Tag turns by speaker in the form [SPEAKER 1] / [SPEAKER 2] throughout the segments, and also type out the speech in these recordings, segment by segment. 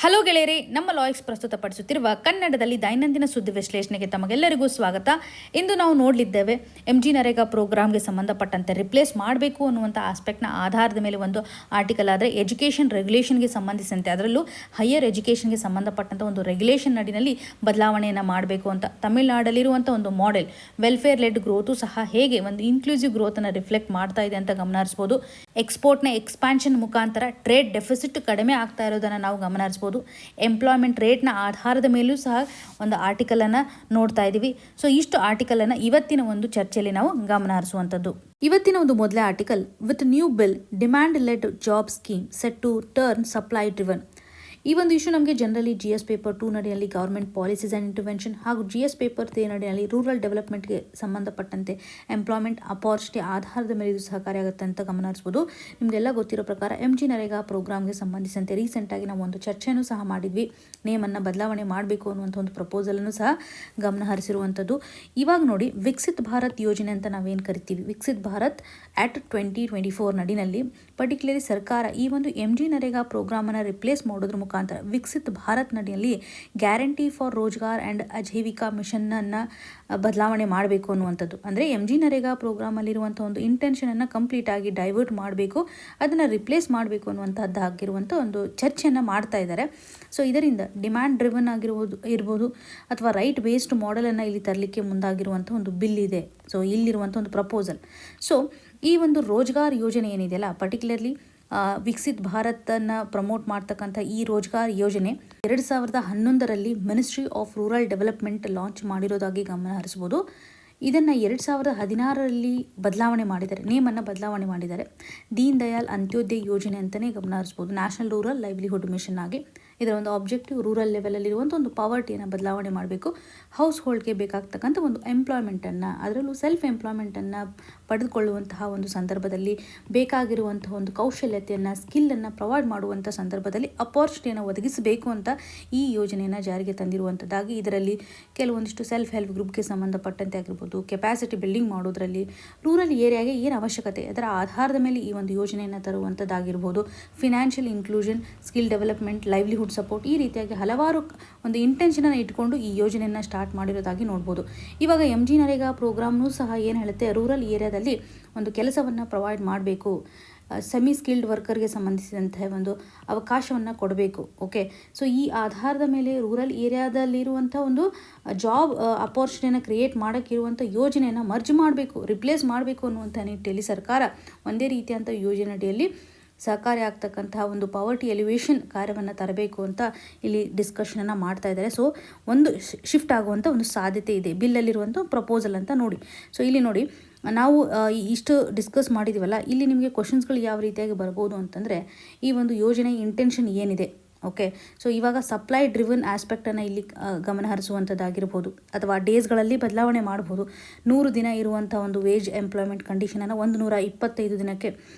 [SPEAKER 1] Hello ಗೆಳೆಯರೇ, ನಮ್ಮ ಲಾಯಕ್ಸ್ ಪ್ರಸ್ತುತಪಡಿಸುತ್ತಿರುವ ಕನ್ನಡದಲ್ಲಿ ದೈನಂದಿನ ಸುದ್ದಿ ವಿಶ್ಲೇಷಣೆಗೆ ತಮಗೆಲ್ಲರಿಗೂ ಸ್ವಾಗತ. ಇಂದು ನಾವು ನೋಡಲಿದ್ದೇವೆ MG ನರೇಗಾ ಪ್ರೋಗ್ರಾಮ್ಗೆ ಸಂಬಂಧಪಟ್ಟಂತೆ ರಿಪ್ಲೇಸ್ ಮಾಡಬೇಕು ಅನ್ನುವಂಥ ಆಸ್ಪೆಕ್ಟ್ನ ಆಧಾರದ ಮೇಲೆ ಒಂದು ಆರ್ಟಿಕಲ್. ಆದರೆ ಎಜುಕೇಷನ್ ರೆಗ್ಯುಲೇಷನ್ಗೆ ಸಂಬಂಧಿಸಿದಂತೆ, ಅದರಲ್ಲೂ ಹೈಯರ್ ಎಜುಕೇಷನ್ಗೆ ಸಂಬಂಧಪಟ್ಟಂಥ ಒಂದು ರೆಗ್ಯುಲೇಷನ್ ನಡಿನಲ್ಲಿ ಬದಲಾವಣೆಯನ್ನು ಮಾಡಬೇಕು ಅಂತ ತಮಿಳುನಾಡಲ್ಲಿರುವಂಥ ಒಂದು ಮಾಡೆಲ್ ವೆಲ್ಫೇರ್ ಲೆಡ್ ಗ್ರೋತು ಸಹ ಹೇಗೆ ಒಂದು ಇನ್ಕ್ಲೂಸಿವ್ ಗ್ರೋತನ್ನು ರಿಫ್ಲೆಕ್ಟ್ ಮಾಡ್ತಾ ಇದೆ ಅಂತ ಗಮನ ಹರಿಸ್ಬೋದು. ಎಕ್ಸ್ಪೋರ್ಟ್ನ ಎಕ್ಸ್ಪಾನ್ಷನ್ ಮುಖಾಂತರ ಟ್ರೇಡ್ ಡೆಫಿಸಿಟ್ ಕಡಿಮೆ ಆಗ್ತಾ ಇರೋದನ್ನು ನಾವು ಗಮನ ಹರಿಸ್ಬೋದು. ಎಂಪ್ಲಾಯ್ಮೆಂಟ್ ರೇಟ್ನ ಆಧಾರದ ಮೇಲೂ ಸಹ ಒಂದು ಆರ್ಟಿಕಲನ್ನು ನೋಡ್ತಾ ಇದ್ದೀವಿ. ಸೊ ಇಷ್ಟು ಆರ್ಟಿಕಲನ್ನು ಇವತ್ತಿನ ಒಂದು ಚರ್ಚೆಯಲ್ಲಿ ನಾವು ಗಮನ ಹರಿಸುವಂಥದ್ದು. ಇವತ್ತಿನ ಒಂದು ಮೊದಲೇ article, with new bill demand led job scheme set to turn supply driven. ಈ ಒಂದು ಇಶ್ಯೂ ನಮಗೆ ಜನರಲಿ GS ಪೇಪರ್ 2 ನಡಿಯಲ್ಲಿ ಗೌರ್ಮೆಂಟ್ ಪಾಲಿಸೀಸ್ ಆ್ಯಂಡ್ ಇಂಟರ್ವೆನ್ಷನ್ ಹಾಗೂ GS ಪೇಪರ್ 3 ನಡಿಯಲ್ಲಿ ರೂರಲ್ ಡೆವಲಪ್ಮೆಂಟ್ಗೆ ಸಂಬಂಧಪಟ್ಟಂತೆ ಎಂಪ್ಲಾಯ್ಮೆಂಟ್ ಅಪಾರ್ಚುನಿಟಿ ಆಧಾರದ ಮೇಲೆ ಇದು ಸಹಕಾರಿಯಾಗುತ್ತೆ ಅಂತ ಗಮನ ಹರಿಸ್ಬೋದು. ನಿಮಗೆಲ್ಲ ಗೊತ್ತಿರೋ ಪ್ರಕಾರ MG ನರೇಗಾ ಪ್ರೋಗ್ರಾಮ್ಗೆ ಸಂಬಂಧಿಸಿದಂತೆ ರೀಸೆಂಟಾಗಿ ನಾವು ಒಂದು ಚರ್ಚೆಯನ್ನು ಸಹ ಮಾಡಿದ್ವಿ. ನೇಮನ್ನು ಬದಲಾವಣೆ ಮಾಡಬೇಕು ಅನ್ನುವಂಥ ಒಂದು ಪ್ರಪೋಸಲನ್ನು ಸಹ ಗಮನ ಹರಿಸಿರುವಂಥದ್ದು. ಇವಾಗ ನೋಡಿ, ವಿಕಸಿತ್ ಭಾರತ್ ಯೋಜನೆ ಅಂತ ನಾವೇನು ಕರಿತೀವಿ, ವಿಕಸಿತ್ ಭಾರತ್ ಆ್ಯಕ್ಟ್ 2024 ನಡಿನಲ್ಲಿ ಪರ್ಟಿಕ್ಯುಲರ್ಲಿ ಸರ್ಕಾರ ಈ ಒಂದು MG ನರೇಗಾ ಪ್ರೋಗ್ರಾಮನ್ನು ರಿಪ್ಲೇಸ್ ಮಾಡೋದ್ರ ಮುಖಾಂತರ ವಿಕಸಿತ್ ಭಾರತ್ ನಡಿಯಲ್ಲಿ guarantee for Rozgar and Ajeevika ಮಿಷನ್ನನ್ನು ಬದಲಾವಣೆ ಮಾಡಬೇಕು ಅನ್ನುವಂಥದ್ದು. ಅಂದರೆ MG ನರೇಗಾ ಪ್ರೋಗ್ರಾಮಲ್ಲಿರುವಂಥ ಒಂದು ಇಂಟೆನ್ಷನನ್ನು ಕಂಪ್ಲೀಟ್ ಆಗಿ ಡೈವರ್ಟ್ ಮಾಡಬೇಕು, ಅದನ್ನು ರಿಪ್ಲೇಸ್ ಮಾಡಬೇಕು ಅನ್ನುವಂಥದ್ದಾಗಿರುವಂಥ ಒಂದು ಚರ್ಚೆಯನ್ನು ಮಾಡ್ತಾ ಇದ್ದಾರೆ. ಸೊ ಇದರಿಂದ ಡಿಮ್ಯಾಂಡ್ ಡ್ರಿವನ್ ಇರ್ಬೋದು ಅಥವಾ ರೈಟ್ ಬೇಸ್ಡ್ ಮಾಡೆಲನ್ನು ಇಲ್ಲಿ ತರಲಿಕ್ಕೆ ಮುಂದಾಗಿರುವಂಥ ಒಂದು ಬಿಲ್ ಇದೆ. ಸೊ ಇಲ್ಲಿರುವಂಥ ಒಂದು ಪ್ರಪೋಸಲ್. ಸೊ ಈ ಒಂದು ರೋಜ್ಗಾರ್ ಯೋಜನೆ ಏನಿದೆಯಲ್ಲ, ಪರ್ಟಿಕ್ಯುಲರ್ಲಿ ವಿಕಸಿತ್ ಭಾರತನ್ನು ಪ್ರಮೋಟ್ ಮಾಡ್ತಕ್ಕಂಥ ಈ ರೋಜ್ಗಾರ್ ಯೋಜನೆ 2011ರಲ್ಲಿ ministry of rural development launch ಮಾಡಿರೋದಾಗಿ ಗಮನ ಹರಿಸ್ಬೋದು. ಇದನ್ನು 2016ರಲ್ಲಿ ಬದಲಾವಣೆ ಮಾಡಿದ್ದಾರೆ, ನೇಮನ್ನು ಬದಲಾವಣೆ ಮಾಡಿದ್ದಾರೆ. ದೀನ್ ದಯಾಳ್ ಅಂತ್ಯೋದಯ ಯೋಜನೆ ಅಂತಲೇ ಗಮನ ಹರಿಸ್ಬೋದು, ನ್ಯಾಷನಲ್ ರೂರಲ್ ಲೈವ್ಲಿಹುಡ್ ಮಿಷನ್ ಆಗಿ. ಇದರ ಒಂದು ಆಬ್ಜೆಕ್ಟಿವ್ ರೂರಲ್ ಲೆವೆಲಲ್ಲಿರುವಂಥ ಒಂದು ಪಾವರ್ಟಿಯನ್ನು ಬದಲಾವಣೆ ಮಾಡಬೇಕು, ಹೌಸ್ ಹೋಲ್ಡ್ಗೆ ಬೇಕಾಗ್ತಕ್ಕಂಥ ಒಂದು ಎಂಪ್ಲಾಯ್ಮೆಂಟನ್ನು, ಅದರಲ್ಲೂ ಸೆಲ್ಫ್ ಎಂಪ್ಲಾಯ್ಮೆಂಟನ್ನು ಪಡೆದುಕೊಳ್ಳುವಂತಹ ಒಂದು ಸಂದರ್ಭದಲ್ಲಿ ಬೇಕಾಗಿರುವಂತಹ ಒಂದು ಕೌಶಲ್ಯತೆಯನ್ನು, ಸ್ಕಿಲ್ಲನ್ನು ಪ್ರೊವೈಡ್ ಮಾಡುವಂಥ ಸಂದರ್ಭದಲ್ಲಿ ಅಪಾರ್ಚುನಿಟಿಯನ್ನು ಒದಗಿಸಬೇಕು ಅಂತ ಈ ಯೋಜನೆಯನ್ನು ಜಾರಿಗೆ ತಂದಿರುವಂಥದ್ದಾಗಿ, ಇದರಲ್ಲಿ ಕೆಲವೊಂದಿಷ್ಟು ಸೆಲ್ಫ್ ಹೆಲ್ಪ್ ಗ್ರೂಪ್ಗೆ ಸಂಬಂಧಪಟ್ಟಂತೆ ಆಗಿರ್ಬೋದು, ಕೆಪಾಸಿಟಿ ಬಿಲ್ಡಿಂಗ್ ಮಾಡೋದರಲ್ಲಿ ರೂರಲ್ ಏರಿಯಾಗೆ ಏನು ಅವಶ್ಯಕತೆ, ಅದರ ಆಧಾರದ ಮೇಲೆ ಈ ಒಂದು ಯೋಜನೆಯನ್ನು ತರುವಂಥದ್ದಾಗಿರ್ಬೋದು. Financial inclusion, skill development, livelihood support, ಈ ರೀತಿಯಾಗಿ ಹಲವಾರು ಒಂದು ಇಂಟೆನ್ಷನನ್ನು ಇಟ್ಕೊಂಡು ಈ ಯೋಜನೆಯನ್ನು ಸ್ಟಾರ್ಟ್ ಮಾಡಿರೋದಾಗಿ ನೋಡ್ಬೋದು. ಇವಾಗ MG ನರೇಗಾ ಪ್ರೋಗ್ರಾಮ್ನೂ ಸಹ ಏನು ಹೇಳುತ್ತೆ, ರೂರಲ್ ಏರಿಯಾದಲ್ಲಿ ಒಂದು ಕೆಲಸವನ್ನು ಪ್ರೊವೈಡ್ ಮಾಡಬೇಕು, ಸೆಮಿ ಸ್ಕಿಲ್ಡ್ ವರ್ಕರ್ಗೆ ಸಂಬಂಧಿಸಿದಂತೆ ಒಂದು ಅವಕಾಶವನ್ನು ಕೊಡಬೇಕು. ಓಕೆ, ಸೊ ಈ ಆಧಾರದ ಮೇಲೆ ರೂರಲ್ ಏರಿಯಾದಲ್ಲಿರುವಂಥ ಒಂದು ಜಾಬ್ ಅಪಾರ್ಚುನಿಟಿಯನ್ನು ಕ್ರಿಯೇಟ್ ಮಾಡೋಕ್ಕಿರುವಂಥ ಯೋಜನೆಯನ್ನು ಮರ್ಜ್ ಮಾಡಬೇಕು, ರಿಪ್ಲೇಸ್ ಮಾಡಬೇಕು ಅನ್ನುವಂಥ ನಿಟ್ಟಿನಲ್ಲಿ ಸರ್ಕಾರ ಒಂದೇ ರೀತಿಯಂಥ ಯೋಜನೆ ಅಡಿಯಲ್ಲಿ ಸಹಕಾರಿ ಆಗ್ತಕ್ಕಂತಹ ಒಂದು ಪಾವರ್ಟಿ ಎಲಿವೇಷನ್ ಕಾರ್ಯವನ್ನು ತರಬೇಕು ಅಂತ ಇಲ್ಲಿ ಡಿಸ್ಕಷನನ್ನು ಮಾಡ್ತಾ ಇದ್ದಾರೆ. ಸೊ ಒಂದು ಶಿಫ್ಟ್ ಆಗುವಂಥ ಒಂದು ಸಾಧ್ಯತೆ ಇದೆ ಬಿಲ್ಲಲ್ಲಿರುವಂಥ ಪ್ರಪೋಸಲ್ ಅಂತ ನೋಡಿ. ಸೊ ಇಲ್ಲಿ ನೋಡಿ, ನಾವು ಇಷ್ಟು ಡಿಸ್ಕಸ್ ಮಾಡಿದ್ದೀವಲ್ಲ, ಇಲ್ಲಿ ನಿಮಗೆ ಕ್ವಶನ್ಸ್ಗಳು ಯಾವ ರೀತಿಯಾಗಿ ಬರ್ಬೋದು ಅಂತಂದರೆ, ಈ ಒಂದು ಯೋಜನೆ ಇಂಟೆನ್ಷನ್ ಏನಿದೆ. ಓಕೆ, ಸೊ ಇವಾಗ ಸಪ್ಲೈ ಡ್ರಿವನ್ ಆಸ್ಪೆಕ್ಟನ್ನು ಇಲ್ಲಿ ಗಮನ ಹರಿಸುವಂಥದ್ದಾಗಿರ್ಬೋದು, ಅಥವಾ ಡೇಸ್ಗಳಲ್ಲಿ ಬದಲಾವಣೆ ಮಾಡ್ಬೋದು. 100 ದಿನ ಇರುವಂಥ ಒಂದು ವೇಜ್ ಎಂಪ್ಲಾಯ್ಮೆಂಟ್ ಕಂಡೀಷನನ್ನು 125 ದಿನಕ್ಕೆ.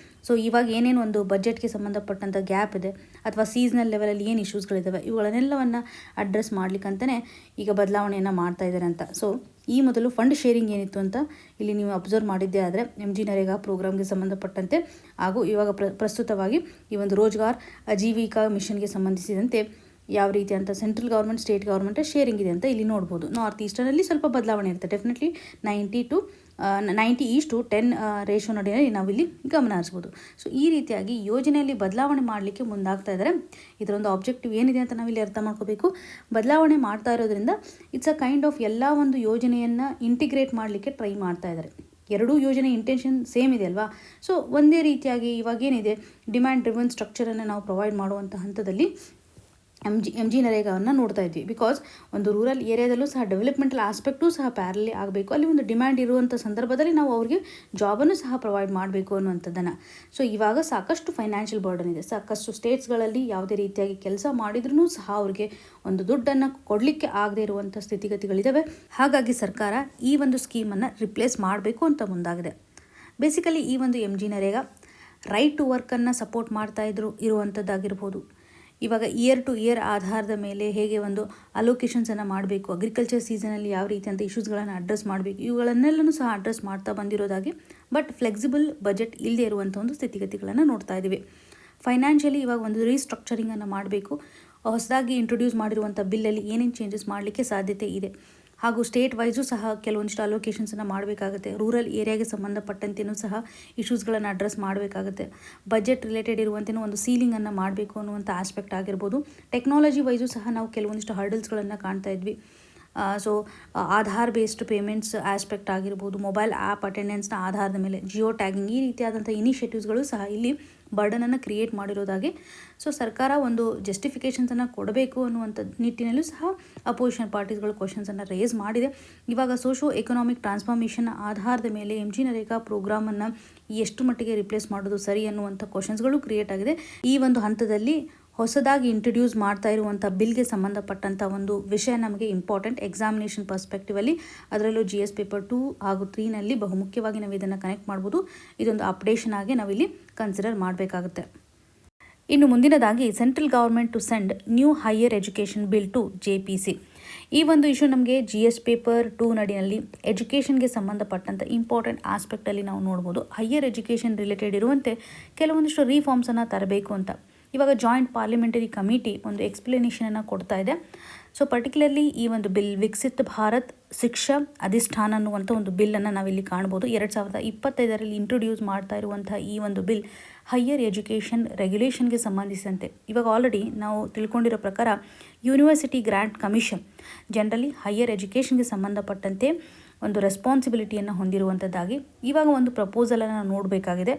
[SPEAKER 1] ಸೊ ಇವಾಗ ಏನೇನು ಒಂದು ಬಜೆಟ್ಗೆ ಸಂಬಂಧಪಟ್ಟಂಥ ಗ್ಯಾಪ್ ಇದೆ, ಅಥವಾ ಸೀಸ್ನಲ್ ಲೆವೆಲಲ್ಲಿ ಏನು ಇಶ್ಯೂಸ್ಗಳಿದ್ದಾವೆ, ಇವುಗಳನ್ನೆಲ್ಲವನ್ನು ಅಡ್ರೆಸ್ ಮಾಡ್ಲಿಕ್ಕಂತಲೇ ಈಗ ಬದಲಾವಣೆಯನ್ನು ಮಾಡ್ತಾ ಇದ್ದಾರೆ ಅಂತ. ಸೊ ಈ ಮೊದಲು ಫಂಡ್ ಶೇರಿಂಗ್ ಏನಿತ್ತು ಅಂತ ಇಲ್ಲಿ ನೀವು ಅಬ್ಸರ್ವ್ ಮಾಡಿದ್ದೇ ಆದರೆ MG ನರೇಗಾ ಪ್ರೋಗ್ರಾಮ್ಗೆ ಸಂಬಂಧಪಟ್ಟಂತೆ, ಹಾಗೂ ಇವಾಗ ಪ್ರಸ್ತುತವಾಗಿ ಈ ಒಂದು ರೋಜ್ಗಾರ್ ಅಜೀವಿಕಾ ಮಿಷನ್ಗೆ ಸಂಬಂಧಿಸಿದಂತೆ ಯಾವ ರೀತಿ ಅಂತ central government, state government sharing ಇದೆ ಅಂತ ಇಲ್ಲಿ ನೋಡ್ಬೋದು. ನಾರ್ತ್ ಈಸ್ಟರ್ನಲ್ಲಿ ಸ್ವಲ್ಪ ಬದಲಾವಣೆ ಇರುತ್ತೆ, ಡೆಫಿನೆಟ್ಲಿ 90:10 ರೇಷೋ ನಡಿಯಲ್ಲಿ ನಾವಿಲ್ಲಿ ಗಮನ ಹರಿಸ್ಬೋದು. ಸೊ ಈ ರೀತಿಯಾಗಿ ಯೋಜನೆಯಲ್ಲಿ ಬದಲಾವಣೆ ಮಾಡಲಿಕ್ಕೆ ಮುಂದಾಗ್ತಾ ಇದ್ದಾರೆ. ಇದರೊಂದು ಆಬ್ಜೆಕ್ಟಿವ್ ಏನಿದೆ ಅಂತ ನಾವಿಲ್ಲಿ ಅರ್ಥ ಮಾಡ್ಕೋಬೇಕು. ಬದಲಾವಣೆ ಮಾಡ್ತಾ ಇರೋದ್ರಿಂದ ಇಟ್ಸ್ ಅ ಕೈಂಡ್ ಆಫ್ ಎಲ್ಲ ಒಂದು ಯೋಜನೆಯನ್ನು ಇಂಟಿಗ್ರೇಟ್ ಮಾಡಲಿಕ್ಕೆ ಟ್ರೈ ಮಾಡ್ತಾ ಇದ್ದಾರೆ. ಎರಡೂ ಯೋಜನೆ ಇಂಟೆನ್ಷನ್ ಸೇಮ್ ಇದೆ ಅಲ್ವಾ. ಸೊ ಒಂದೇ ರೀತಿಯಾಗಿ ಇವಾಗ ಏನಿದೆ, ಡಿಮ್ಯಾಂಡ್ ಡ್ರಿವನ್ ಸ್ಟ್ರಕ್ಚರನ್ನು ನಾವು ಪ್ರೊವೈಡ್ ಮಾಡುವಂಥ ಹಂತದಲ್ಲಿ MG ನರೇಗಾವನ್ನು ನೋಡ್ತಾ ಇದ್ವಿ. ಬಿಕಾಸ್ ಒಂದು ರೂರಲ್ ಏರಿಯಾದಲ್ಲೂ ಸಹ ಡೆವಲಪ್ಮೆಂಟಲ್ ಆಸ್ಪೆಕ್ಟೂ ಸಹ ಪ್ಯಾರಲಿ ಆಗಬೇಕು, ಅಲ್ಲಿ ಒಂದು ಡಿಮ್ಯಾಂಡ್ ಇರುವಂಥ ಸಂದರ್ಭದಲ್ಲಿ ನಾವು ಅವ್ರಿಗೆ ಜಾಬನ್ನು ಸಹ ಪ್ರೊವೈಡ್ ಮಾಡಬೇಕು ಅನ್ನುವಂಥದ್ದನ್ನು. ಸೊ ಇವಾಗ ಸಾಕಷ್ಟು ಫೈನಾನ್ಷಿಯಲ್ ಬರ್ಡನ್ ಇದೆ, ಸಾಕಷ್ಟು ಸ್ಟೇಟ್ಸ್ಗಳಲ್ಲಿ ಯಾವುದೇ ರೀತಿಯಾಗಿ ಕೆಲಸ ಮಾಡಿದ್ರೂ ಸಹ ಅವ್ರಿಗೆ ಒಂದು ದುಡ್ಡನ್ನು ಕೊಡಲಿಕ್ಕೆ ಆಗದೇ ಇರುವಂಥ ಸ್ಥಿತಿಗತಿಗಳಿದ್ದಾವೆ. ಹಾಗಾಗಿ ಸರ್ಕಾರ ಈ ಒಂದು ಸ್ಕೀಮನ್ನು ರಿಪ್ಲೇಸ್ ಮಾಡಬೇಕು ಅಂತ ಮುಂದಾಗಿದೆ. ಬೇಸಿಕಲಿ ಈ ಒಂದು MG ನರೇಗಾ ರೈಟ್ ಟು ವರ್ಕನ್ನು ಸಪೋರ್ಟ್ ಮಾಡ್ತಾ ಇರುವಂಥದ್ದಾಗಿರ್ಬೋದು. ಇವಾಗ ಇಯರ್ ಟು ಇಯರ್ ಆಧಾರದ ಮೇಲೆ ಹೇಗೆ ಒಂದು ಅಲೋಕೇಶನ್ಸನ್ನು ಮಾಡಬೇಕು, ಅಗ್ರಿಕಲ್ಚರ್ ಸೀಸನಲ್ಲಿ ಯಾವ ರೀತಿಯಂಥ ಇಶ್ಯೂಸ್ಗಳನ್ನು ಅಡ್ರೆಸ್ ಮಾಡಬೇಕು, ಇವುಗಳನ್ನೆಲ್ಲನೂ ಸಹ ಅಡ್ರೆಸ್ ಮಾಡ್ತಾ ಬಂದಿರೋದಾಗಿ, ಬಟ್ ಫ್ಲೆಕ್ಸಿಬಲ್ ಬಜೆಟ್ ಇಲ್ಲದೆ ಇರುವಂಥ ಒಂದು ಸ್ಥಿತಿಗತಿಗಳನ್ನು ನೋಡ್ತಾ ಇದ್ದೀವಿ. ಫೈನಾನ್ಷಿಯಲಿ ಇವಾಗ ಒಂದು ರೀಸ್ಟ್ರಕ್ಚರಿಂಗನ್ನು ಮಾಡಬೇಕು, ಹೊಸದಾಗಿ ಇಂಟ್ರೊಡ್ಯೂಸ್ ಮಾಡಿರುವಂಥ ಬಿಲ್ಲಲ್ಲಿ ಏನೇನು ಚೇಂಜಸ್ ಮಾಡಲಿಕ್ಕೆ ಸಾಧ್ಯತೆ ಇದೆ. ಹಾಗೂ ಸ್ಟೇಟ್ ವೈಸು ಸಹ ಕೆಲವೊಂದಿಷ್ಟು ಅಲೋಕೇಶನ್ಸನ್ನು ಮಾಡಬೇಕಾಗುತ್ತೆ. ರೂರಲ್ ಏರಿಯಾಗೆ ಸಂಬಂಧಪಟ್ಟಂತೆಯೂ ಸಹ ಇಶ್ಯೂಸ್ಗಳನ್ನು ಅಡ್ರೆಸ್ ಮಾಡಬೇಕಾಗುತ್ತೆ. ಬಜೆಟ್ ರಿಲೇಟೆಡ್ ಇರುವಂತೆಯೂ ಒಂದು ಸೀಲಿಂಗನ್ನು ಮಾಡಬೇಕು ಅನ್ನುವಂಥ ಆಸ್ಪೆಕ್ಟ್ ಆಗಿರ್ಬೋದು. ಟೆಕ್ನಾಲಜಿ ವೈಸು ಸಹ ನಾವು ಕೆಲವೊಂದಿಷ್ಟು ಹರ್ಡಲ್ಸ್ಗಳನ್ನು ಕಾಣ್ತಾ ಇದ್ವಿ. So Aadhaar based payments aspect ಆಗಿರ್ಬೋದು, ಮೊಬೈಲ್ ಆ್ಯಪ್ ಅಟೆಂಡೆನ್ಸ್ನ ಆಧಾರದ ಮೇಲೆ ಜಿಯೋ ಟ್ಯಾಗಿಂಗ್, ಈ ರೀತಿಯಾದಂಥ ಇನಿಷಿಯೇಟಿವ್ಸ್ಗಳು ಸಹ ಇಲ್ಲಿ ಬರ್ಡನನ್ನು ಕ್ರಿಯೇಟ್ ಮಾಡಿರೋದಾಗಿ ಸೊ ಸರ್ಕಾರ ಒಂದು ಜಸ್ಟಿಫಿಕೇಷನ್ಸನ್ನು ಕೊಡಬೇಕು ಅನ್ನುವಂಥ ನಿಟ್ಟಿನಲ್ಲೂ ಸಹ ಅಪೋಸಿಷನ್ ಪಾರ್ಟೀಸ್ಗಳು ಕ್ವಶನ್ಸನ್ನು ರೇಸ್ ಮಾಡಿದೆ. ಇವಾಗ ಸೋಷೋ ಎಕನಾಮಿಕ್ ಟ್ರಾನ್ಸ್ಫಾರ್ಮೇಷನ್ ಆಧಾರದ ಮೇಲೆ MG ನರೇಗಾ ಪ್ರೋಗ್ರಾಮನ್ನು ಎಷ್ಟು ಮಟ್ಟಿಗೆ ರಿಪ್ಲೇಸ್ ಮಾಡೋದು ಸರಿ ಅನ್ನುವಂಥ ಕ್ವಶನ್ಸ್ಗಳು ಕ್ರಿಯೇಟ್ ಆಗಿದೆ. ಈ ಒಂದು ಹಂತದಲ್ಲಿ ಹೊಸದಾಗಿ ಇಂಟ್ರೊಡ್ಯೂಸ್ ಮಾಡ್ತಾ ಇರುವಂಥ ಬಿಲ್ಗೆ ಸಂಬಂಧಪಟ್ಟಂಥ ಒಂದು ವಿಷಯ ನಮಗೆ ಇಂಪಾರ್ಟೆಂಟ್ ಎಕ್ಸಾಮಿನೇಷನ್ ಪರ್ಸ್ಪೆಕ್ಟಿವಲ್ಲಿ. ಅದರಲ್ಲೂ GS ಪೇಪರ್ 2 ಹಾಗೂ 3ನಲ್ಲಿ ಬಹುಮುಖ್ಯವಾಗಿ ನಾವು ಇದನ್ನು ಕನೆಕ್ಟ್ ಮಾಡ್ಬೋದು. ಇದೊಂದು ಅಪ್ಡೇಷನ್ ಆಗಿ ನಾವಿಲ್ಲಿ ಕನ್ಸಿಡರ್ ಮಾಡಬೇಕಾಗುತ್ತೆ. ಇನ್ನು ಮುಂದಿನದಾಗಿ central government to send new higher education bill to JPC. ಈ ಒಂದು ಇಶ್ಯೂ ನಮಗೆ GS ಪೇಪರ್ 2 ನಡಿನಲ್ಲಿ ಎಜುಕೇಷನ್ಗೆ ಸಂಬಂಧಪಟ್ಟಂಥ ಇಂಪಾರ್ಟೆಂಟ್ ಆಸ್ಪೆಕ್ಟಲ್ಲಿ ನಾವು ನೋಡ್ಬೋದು. ಹೈಯರ್ ಎಜುಕೇಷನ್ ರಿಲೇಟೆಡ್ ಇರುವಂತೆ ಕೆಲವೊಂದಿಷ್ಟು ರೀಫಾರ್ಮ್ಸನ್ನು ತರಬೇಕು ಅಂತ ಇವಾಗ ಜಾಯಿಂಟ್ ಪಾರ್ಲಿಮೆಂಟರಿ ಕಮಿಟಿ ಒಂದು ಎಕ್ಸ್ಪ್ಲನೇಷನನ್ನು ಕೊಡ್ತಾ ಇದೆ. ಸೊ ಪರ್ಟಿಕ್ಯುಲರ್ಲಿ ಈ ಒಂದು ಬಿಲ್ ವಿಕಸಿತ್ ಭಾರತ್ ಶಿಕ್ಷಾ ಅಧಿಷ್ಠಾನ ಅನ್ನುವಂಥ ಒಂದು ಬಿಲ್ಲನ್ನು ನಾವಿಲ್ಲಿ ಕಾಣ್ಬೋದು. 2025ರಲ್ಲಿ ಇಂಟ್ರೊಡ್ಯೂಸ್ ಮಾಡ್ತಾ ಇರುವಂಥ ಈ ಒಂದು ಬಿಲ್ ಹೈಯರ್ ಎಜುಕೇಷನ್ ರೆಗ್ಯುಲೇಷನ್ಗೆ ಸಂಬಂಧಿಸಿದಂತೆ ಇವಾಗ ಆಲ್ರೆಡಿ ನಾವು ತಿಳ್ಕೊಂಡಿರೋ ಪ್ರಕಾರ university grant commission generally higher ಎಜುಕೇಷನ್ಗೆ ಸಂಬಂಧಪಟ್ಟಂತೆ ಒಂದು ರೆಸ್ಪಾನ್ಸಿಬಿಲಿಟಿಯನ್ನು ಹೊಂದಿರುವಂಥದ್ದಾಗಿ ಇವಾಗ ಒಂದು ಪ್ರಪೋಸಲನ್ನು ನೋಡಬೇಕಾಗಿದೆ.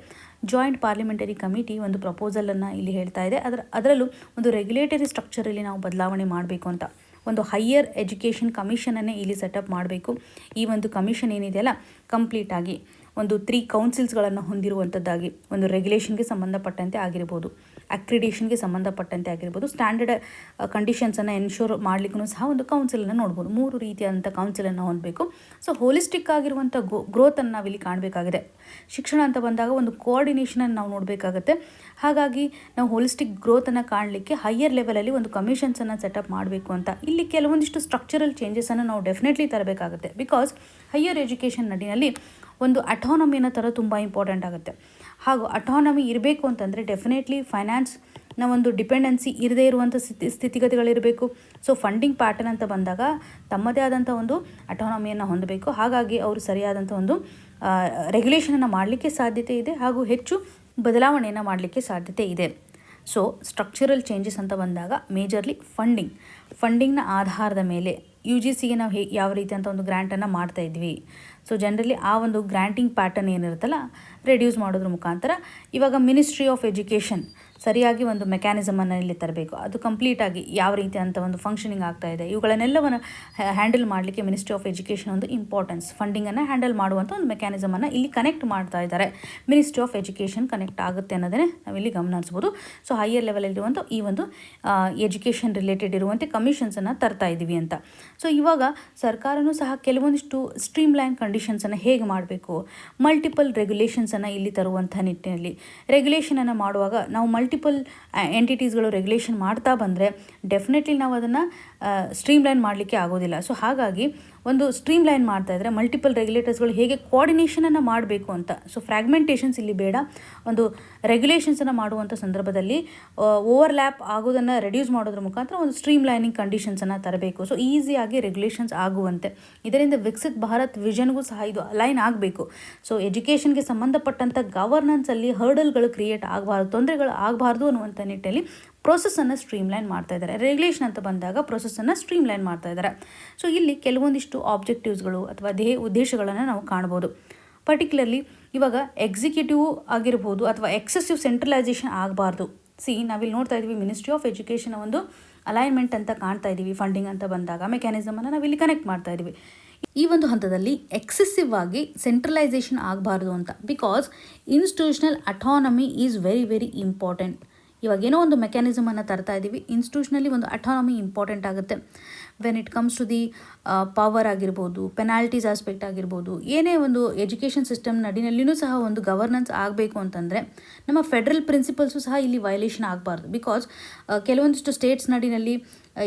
[SPEAKER 1] ಜಾಯಿಂಟ್ ಪಾರ್ಲಿಮೆಂಟರಿ ಕಮಿಟಿ ಒಂದು ಪ್ರಪೋಸಲನ್ನು ಇಲ್ಲಿ ಹೇಳ್ತಾ ಇದೆ. ಅದರಲ್ಲೂ ಒಂದು ರೆಗ್ಯುಲೇಟರಿ ಸ್ಟ್ರಕ್ಚರಲ್ಲಿ ನಾವು ಬದಲಾವಣೆ ಮಾಡಬೇಕು ಅಂತ ಒಂದು ಹೈಯರ್ ಎಜುಕೇಷನ್ ಕಮಿಷನನ್ನೇ ಇಲ್ಲಿ ಸೆಟಪ್ ಮಾಡಬೇಕು. ಈ ಒಂದು ಕಮಿಷನ್ ಏನಿದೆಯಲ್ಲ ಕಂಪ್ಲೀಟಾಗಿ ಒಂದು 3 ಕೌನ್ಸಿಲ್ಸ್ಗಳನ್ನು ಹೊಂದಿರುವಂಥದ್ದಾಗಿ ಒಂದು ರೆಗ್ಯುಲೇಷನ್ಗೆ ಸಂಬಂಧಪಟ್ಟಂತೆ ಆಗಿರ್ಬೋದು, ಅಕ್ರಿಡೇಷನ್ಗೆ ಸಂಬಂಧಪಟ್ಟಂತೆ ಆಗಿರ್ಬೋದು, ಸ್ಟ್ಯಾಂಡರ್ಡ್ ಕಂಡೀಷನ್ಸನ್ನು ಎನ್ಶೋರ್ ಮಾಡಲಿಕ್ಕೂ ಸಹ ಒಂದು ಕೌನ್ಸಿಲನ್ನು ನೋಡ್ಬೋದು. 3 ರೀತಿಯಾದಂಥ ಕೌನ್ಸಿಲನ್ನು ಹೊಂದಬೇಕು. ಸೊ ಹೋಲಿಸ್ಟಿಕ್ ಆಗಿರುವಂಥ ಗ್ರೋತನ್ನು ನಾವಿಲ್ಲಿ ಕಾಣಬೇಕಾಗಿದೆ. ಶಿಕ್ಷಣ ಅಂತ ಬಂದಾಗ ಒಂದು ಕೋಆರ್ಡಿನೇಷನನ್ನು ನಾವು ನೋಡಬೇಕಾಗತ್ತೆ. ಹಾಗಾಗಿ ನಾವು ಹೋಲಿಸ್ಟಿಕ್ ಗ್ರೋತನ್ನು ಕಾಣಲಿಕ್ಕೆ ಹೈಯರ್ ಲೆವೆಲಲ್ಲಿ ಒಂದು ಕಮಿಷನ್ಸನ್ನು ಸೆಟಪ್ ಮಾಡಬೇಕು ಅಂತ ಇಲ್ಲಿ ಕೆಲವೊಂದಿಷ್ಟು ಸ್ಟ್ರಕ್ಚರಲ್ ಚೇಂಜಸನ್ನು ನಾವು ಡೆಫಿನೆಟ್ಲಿ ತರಬೇಕಾಗುತ್ತೆ. ಬಿಕಾಸ್ ಹೈಯರ್ ಎಜುಕೇಷನ್ ನಡಿನಲ್ಲಿ ಒಂದು ಅಟಾನಮಿಯನ್ನು ತರ ತುಂಬ ಇಂಪಾರ್ಟೆಂಟ್ ಆಗುತ್ತೆ. ಹಾಗೂ ಅಟಾನಮಿ ಇರಬೇಕು ಅಂತಂದರೆ ಡೆಫಿನೆಟ್ಲಿ ಫೈನಾನ್ಸ್ನ ಒಂದು ಡಿಪೆಂಡೆನ್ಸಿ ಇರದೇ ಇರುವಂಥ ಸ್ಥಿತಿಗತಿಗಳಿರಬೇಕು. ಸೊ ಫಂಡಿಂಗ್ ಪ್ಯಾಟರ್ನ್ ಅಂತ ಬಂದಾಗ ತಮ್ಮದೇ ಆದಂಥ ಒಂದು ಅಟಾನಮಿಯನ್ನು ಹೊಂದಬೇಕು. ಹಾಗಾಗಿ ಅವರು ಸರಿಯಾದಂಥ ಒಂದು ರೆಗ್ಯುಲೇಷನನ್ನು ಮಾಡಲಿಕ್ಕೆ ಸಾಧ್ಯತೆ ಇದೆ ಹಾಗೂ ಹೆಚ್ಚು ಬದಲಾವಣೆಯನ್ನು ಮಾಡಲಿಕ್ಕೆ ಸಾಧ್ಯತೆ ಇದೆ. ಸೊ ಸ್ಟ್ರಕ್ಚರಲ್ ಚೇಂಜಸ್ ಅಂತ ಬಂದಾಗ ಮೇಜರ್ಲಿ ಫಂಡಿಂಗ್ನ ಆಧಾರದ ಮೇಲೆ UGCಗೆ ನಾವು ಯಾವ ರೀತಿ ಅಂತ ಒಂದು ಗ್ರ್ಯಾಂಟನ್ನು ಮಾಡ್ತಾ ಇದ್ವಿ. ಸೊ ಜನರಲಿ ಆ ಒಂದು ಗ್ರ್ಯಾಂಟಿಂಗ್ ಪ್ಯಾಟರ್ನ್ ಏನಿರುತ್ತಲ್ಲ ರೆಡ್ಯೂಸ್ ಮಾಡೋದ್ರ ಮುಖಾಂತರ ಇವಾಗ ಮಿನಿಸ್ಟ್ರಿ ಆಫ್ ಎಜುಕೇಷನ್ ಸರಿಯಾಗಿ ಒಂದು ಮೆಕ್ಯಾನಿಸಮನ್ನು ಇಲ್ಲಿ ತರಬೇಕು. ಅದು ಕಂಪ್ಲೀಟಾಗಿ ಯಾವ ರೀತಿ ಅಂತ ಒಂದು ಫಂಕ್ಷನಿಂಗ್ ಆಗ್ತಾ ಇದೆ ಇವುಗಳನ್ನೆಲ್ಲವನ್ನು ಹ್ಯಾಂಡಲ್ ಮಾಡಲಿಕ್ಕೆ ಮಿನಿಸ್ಟ್ರಿ ಆಫ್ ಎಜುಕೇಷನ್ ಒಂದು ಇಂಪಾರ್ಟೆನ್ಸ್, ಫಂಡಿಂಗನ್ನು ಹ್ಯಾಂಡಲ್ ಮಾಡುವಂಥ ಒಂದು ಮೆಕ್ಯಾನಿಸಮನ್ನು ಇಲ್ಲಿ ಕನೆಕ್ಟ್ ಮಾಡ್ತಾ ಇದ್ದಾರೆ. ಮಿನಿಸ್ಟ್ರಿ ಆಫ್ ಎಜುಕೇಷನ್ ಕನೆಕ್ಟ್ ಆಗುತ್ತೆ ಅನ್ನೋದನ್ನೇ ನಾವಿಲ್ಲಿ ಗಮನಿಸ್ಬೋದು. ಸೊ ಹೈಯರ್ ಲೆವೆಲಲ್ಲಿರುವಂಥ ಈ ಒಂದು ಎಜುಕೇಷನ್ ರಿಲೇಟೆಡ್ ಇರುವಂತೆ ಕಮಿಷನ್ಸನ್ನು ತರ್ತಾ ಇದ್ದೀವಿ ಅಂತ. ಸೊ ಇವಾಗ ಸರ್ಕಾರನೂ ಸಹ ಕೆಲವೊಂದಿಷ್ಟು ಸ್ಟ್ರೀಮ್ ಲೈನ್ ಕಂಡೀಷನ್ಸನ್ನು ಹೇಗೆ ಮಾಡಬೇಕು, ಮಲ್ಟಿಪಲ್ ರೆಗ್ಯುಲೇಷನ್ಸನ್ನು ಇಲ್ಲಿ ತರುವಂಥ ನಿಟ್ಟಿನಲ್ಲಿ ರೆಗ್ಯುಲೇಷನನ್ನು ಮಾಡುವಾಗ ನಾವು ಮಲ್ಟಿಪಲ್ ಎಂಟಿಟೀಸ್ಗಳು ರೆಗ್ಯುಲೇಷನ್ ಮಾಡ್ತಾ ಬಂದರೆ ಡೆಫಿನೆಟ್ಲಿ ನಾವು ಅದನ್ನು ಸ್ಟ್ರೀಮ್ ಲೈನ್ ಮಾಡಲಿಕ್ಕೆ ಆಗೋದಿಲ್ಲ. ಸೊ ಹಾಗಾಗಿ ಒಂದು ಸ್ಟ್ರೀಮ್ ಲೈನ್ ಮಾಡ್ತಾ ಇದ್ದರೆ ಮಲ್ಟಿಪಲ್ ರೆಗ್ಯುಲೇಟರ್ಸ್ಗಳು ಹೇಗೆ ಕೋಆರ್ಡಿನೇಷನನ್ನು ಮಾಡಬೇಕು ಅಂತ. ಸೊ ಫ್ರ್ಯಾಗ್ಮೆಂಟೇಷನ್ಸ್ ಇಲ್ಲಿ ಬೇಡ. ಒಂದು ರೆಗ್ಯುಲೇಷನ್ಸನ್ನು ಮಾಡುವಂಥ ಸಂದರ್ಭದಲ್ಲಿ ಓವರ್ಲ್ಯಾಪ್ ಆಗೋದನ್ನು ರೆಡ್ಯೂಸ್ ಮಾಡೋದ್ರ ಮುಖಾಂತರ ಒಂದು ಸ್ಟ್ರೀಮ್ ಲೈನಿಂಗ್ ಕಂಡೀಷನ್ಸನ್ನು ತರಬೇಕು. ಸೊ ಈಸಿಯಾಗಿ ರೆಗ್ಯುಲೇಷನ್ಸ್ ಆಗುವಂತೆ ಇದರಿಂದ ವಿಕಸಿತ್ ಭಾರತ್ ವಿಷನ್ಗೂ ಸಹ ಇದು ಅಲೈನ್ ಆಗಬೇಕು. ಸೊ ಎಜುಕೇಷನ್ಗೆ ಸಂಬಂಧಪಟ್ಟಂಥ ಗವರ್ನೆನ್ಸಲ್ಲಿ ಹರ್ಡಲ್ಗಳು ಕ್ರಿಯೇಟ್ ಆಗಬಾರ್ದು, ತೊಂದರೆಗಳು ಆಗಬಾರ್ದು ಅನ್ನುವಂಥ ನಿಟ್ಟಿನಲ್ಲಿ ಪ್ರೋಸೆಸ್ಸನ್ನು ಸ್ಟ್ರೀಮ್ಲೈನ್ ಮಾಡ್ತಾ ಇದ್ದಾರೆ. ರೆಗ್ಯುಲೇಷನ್ ಅಂತ ಬಂದಾಗ ಪ್ರೋಸೆಸ್ಸನ್ನು ಸ್ಟ್ರೀಮ್ಲೈನ್ ಮಾಡ್ತಾ ಇದ್ದಾರೆ. ಸೊ ಇಲ್ಲಿ ಕೆಲವೊಂದಿಷ್ಟು ಆಬ್ಜೆಕ್ಟಿವ್ಸ್ಗಳು ಅಥವಾ ಉದ್ದೇಶಗಳನ್ನು ನಾವು ಕಾಣ್ಬೋದು. ಪರ್ಟಿಕ್ಯುಲರ್ಲಿ ಇವಾಗ ಎಕ್ಸಿಕ್ಯೂಟಿವ್ ಆಗಿರ್ಬೋದು ಅಥವಾ ಎಕ್ಸೆಸಿವ್ ಸೆಂಟ್ರಲೈಸೇಷನ್ ಆಗಬಾರ್ದು. ನಾವಿಲ್ಲಿ ನೋಡ್ತಾ ಇದ್ದೀವಿ ಮಿನಿಸ್ಟ್ರಿ ಆಫ್ ಎಜುಕೇಷನ್ ಒಂದು ಅಲೈನ್ಮೆಂಟ್ ಅಂತ ಕಾಣ್ತಾ ಇದ್ದೀವಿ. ಫಂಡಿಂಗ್ ಅಂತ ಬಂದಾಗ ಮೆಕ್ಯಾನಿಸಮನ್ನು ನಾವಿಲ್ಲಿ ಕನೆಕ್ಟ್ ಮಾಡ್ತಾ ಇದ್ದೀವಿ. ಈ ಒಂದು ಹಂತದಲ್ಲಿ ಎಕ್ಸೆಸಿವ್ ಆಗಿ ಸೆಂಟ್ರಲೈಸೇಷನ್ ಆಗಬಾರ್ದು ಅಂತ. Because institutional autonomy is very very important. ಇವಾಗೇನೋ ಒಂದು ಮೆಕ್ಯಾನಿಸಮನ್ನು ತರ್ತಾ ಇದ್ದೀವಿ, ಇನ್ಸ್ಟಿಟ್ಯೂಷನಲ್ಲಿ ಒಂದು ಅಟಾನಮಿ ಇಂಪಾರ್ಟೆಂಟ್ ಆಗುತ್ತೆ. When it comes to the power ಆಗಿರ್ಬೋದು, ಪೆನಾಲ್ಟೀಸ್ ಆಸ್ಪೆಕ್ಟ್ ಆಗಿರ್ಬೋದು, ಏನೇ ಒಂದು ಎಜುಕೇಷನ್ ಸಿಸ್ಟಮ್ ನಡಿನಲ್ಲಿಯೂ ಸಹ ಒಂದು ಗವರ್ನೆನ್ಸ್ ಆಗಬೇಕು ಅಂತಂದರೆ ನಮ್ಮ ಫೆಡ್ರಲ್ ಪ್ರಿನ್ಸಿಪಲ್ಸು ಸಹ ಇಲ್ಲಿ ವೈಲೇಷನ್ ಆಗಬಾರ್ದು. ಬಿಕಾಸ್ ಕೆಲವೊಂದಿಷ್ಟು ಸ್ಟೇಟ್ಸ್ ನಡಿನಲ್ಲಿ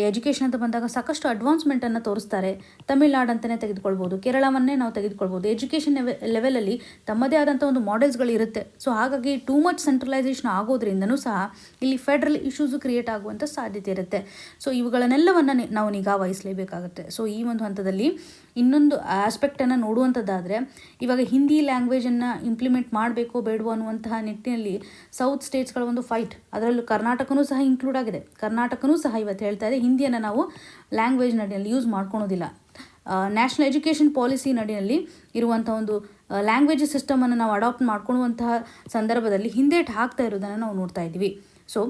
[SPEAKER 1] ಎಜುಕೇಷನ್ ಅಂತ ಬಂದಾಗ ಸಾಕಷ್ಟು ಅಡ್ವಾನ್ಸ್ಮೆಂಟನ್ನು ತೋರಿಸ್ತಾರೆ. ತಮಿಳ್ನಾಡು ಅಂತಲೇ ತೆಗೆದುಕೊಳ್ಬೋದು, ಕೇರಳವನ್ನೇ ನಾವು ತೆಗೆದುಕೊಳ್ಬೋದು. ಎಜುಕೇಷನ್ ಲೆವೆಲಲ್ಲಿ ತಮ್ಮದೇ ಆದಂಥ ಒಂದು ಮಾಡೆಲ್ಸ್ಗಳು ಇರುತ್ತೆ. ಸೊ ಹಾಗಾಗಿ ಟೂ ಮಚ್ ಸೆಂಟ್ರಲೈಸೇಷನ್ ಆಗೋದ್ರಿಂದನೂ ಸಹ ಇಲ್ಲಿ ಫೆಡ್ರಲ್ ಇಶ್ಯೂಸು ಕ್ರಿಯೇಟ್ ಆಗುವಂಥ ಸಾಧ್ಯತೆ ಇರುತ್ತೆ. ಸೊ ಇವುಗಳನ್ನೆಲ್ಲವನ್ನು ನಾವು ನಿಗಾ ವಹಿಸಲೇಬೇಕಾಗುತ್ತೆ. ಸೊ ಈ ಒಂದು ಹಂತದಲ್ಲಿ ಇನ್ನೊಂದು ಆಸ್ಪೆಕ್ಟನ್ನು ನೋಡುವಂಥದ್ದಾದರೆ, ಇವಾಗ ಹಿಂದಿ ಲ್ಯಾಂಗ್ವೇಜನ್ನು ಇಂಪ್ಲಿಮೆಂಟ್ ಮಾಡಬೇಕೋ ಬೇಡವೋ ಅನ್ನುವಂತಹ ನಿಟ್ಟಿನಲ್ಲಿ ಸೌತ್ ಸ್ಟೇಟ್ಸ್ಗಳ ಒಂದು ಫೈಟ್, ಅದರಲ್ಲೂ ಕರ್ನಾಟಕನೂ ಸಹ ಇನ್ಕ್ಲೂಡ್ ಆಗಿದೆ. ಕರ್ನಾಟಕನೂ ಸಹ ಇವತ್ತು ಹೇಳ್ತಾ ಇದೆ ಹಿಂದಿಯನ್ನು ನಾವು ಲ್ಯಾಂಗ್ವೇಜ್ ನಡಿನಲ್ಲಿ ಯೂಸ್ ಮಾಡ್ಕೊಳೋದಿಲ್ಲ. ನ್ಯಾಷನಲ್ ಎಜುಕೇಷನ್ ಪಾಲಿಸಿ ನಡಿನಲ್ಲಿ ಇರುವಂಥ ಒಂದು ಲ್ಯಾಂಗ್ವೇಜ್ ಸಿಸ್ಟಮನ್ನು ನಾವು ಅಡಾಪ್ಟ್ ಮಾಡ್ಕೊಳ್ಳುವಂತಹ ಸಂದರ್ಭದಲ್ಲಿ ಹಿಂದೇಟು ಹಾಕ್ತಾ ಇರೋದನ್ನು ನಾವು ನೋಡ್ತಾ ಇದ್ದೀವಿ. ಸೊ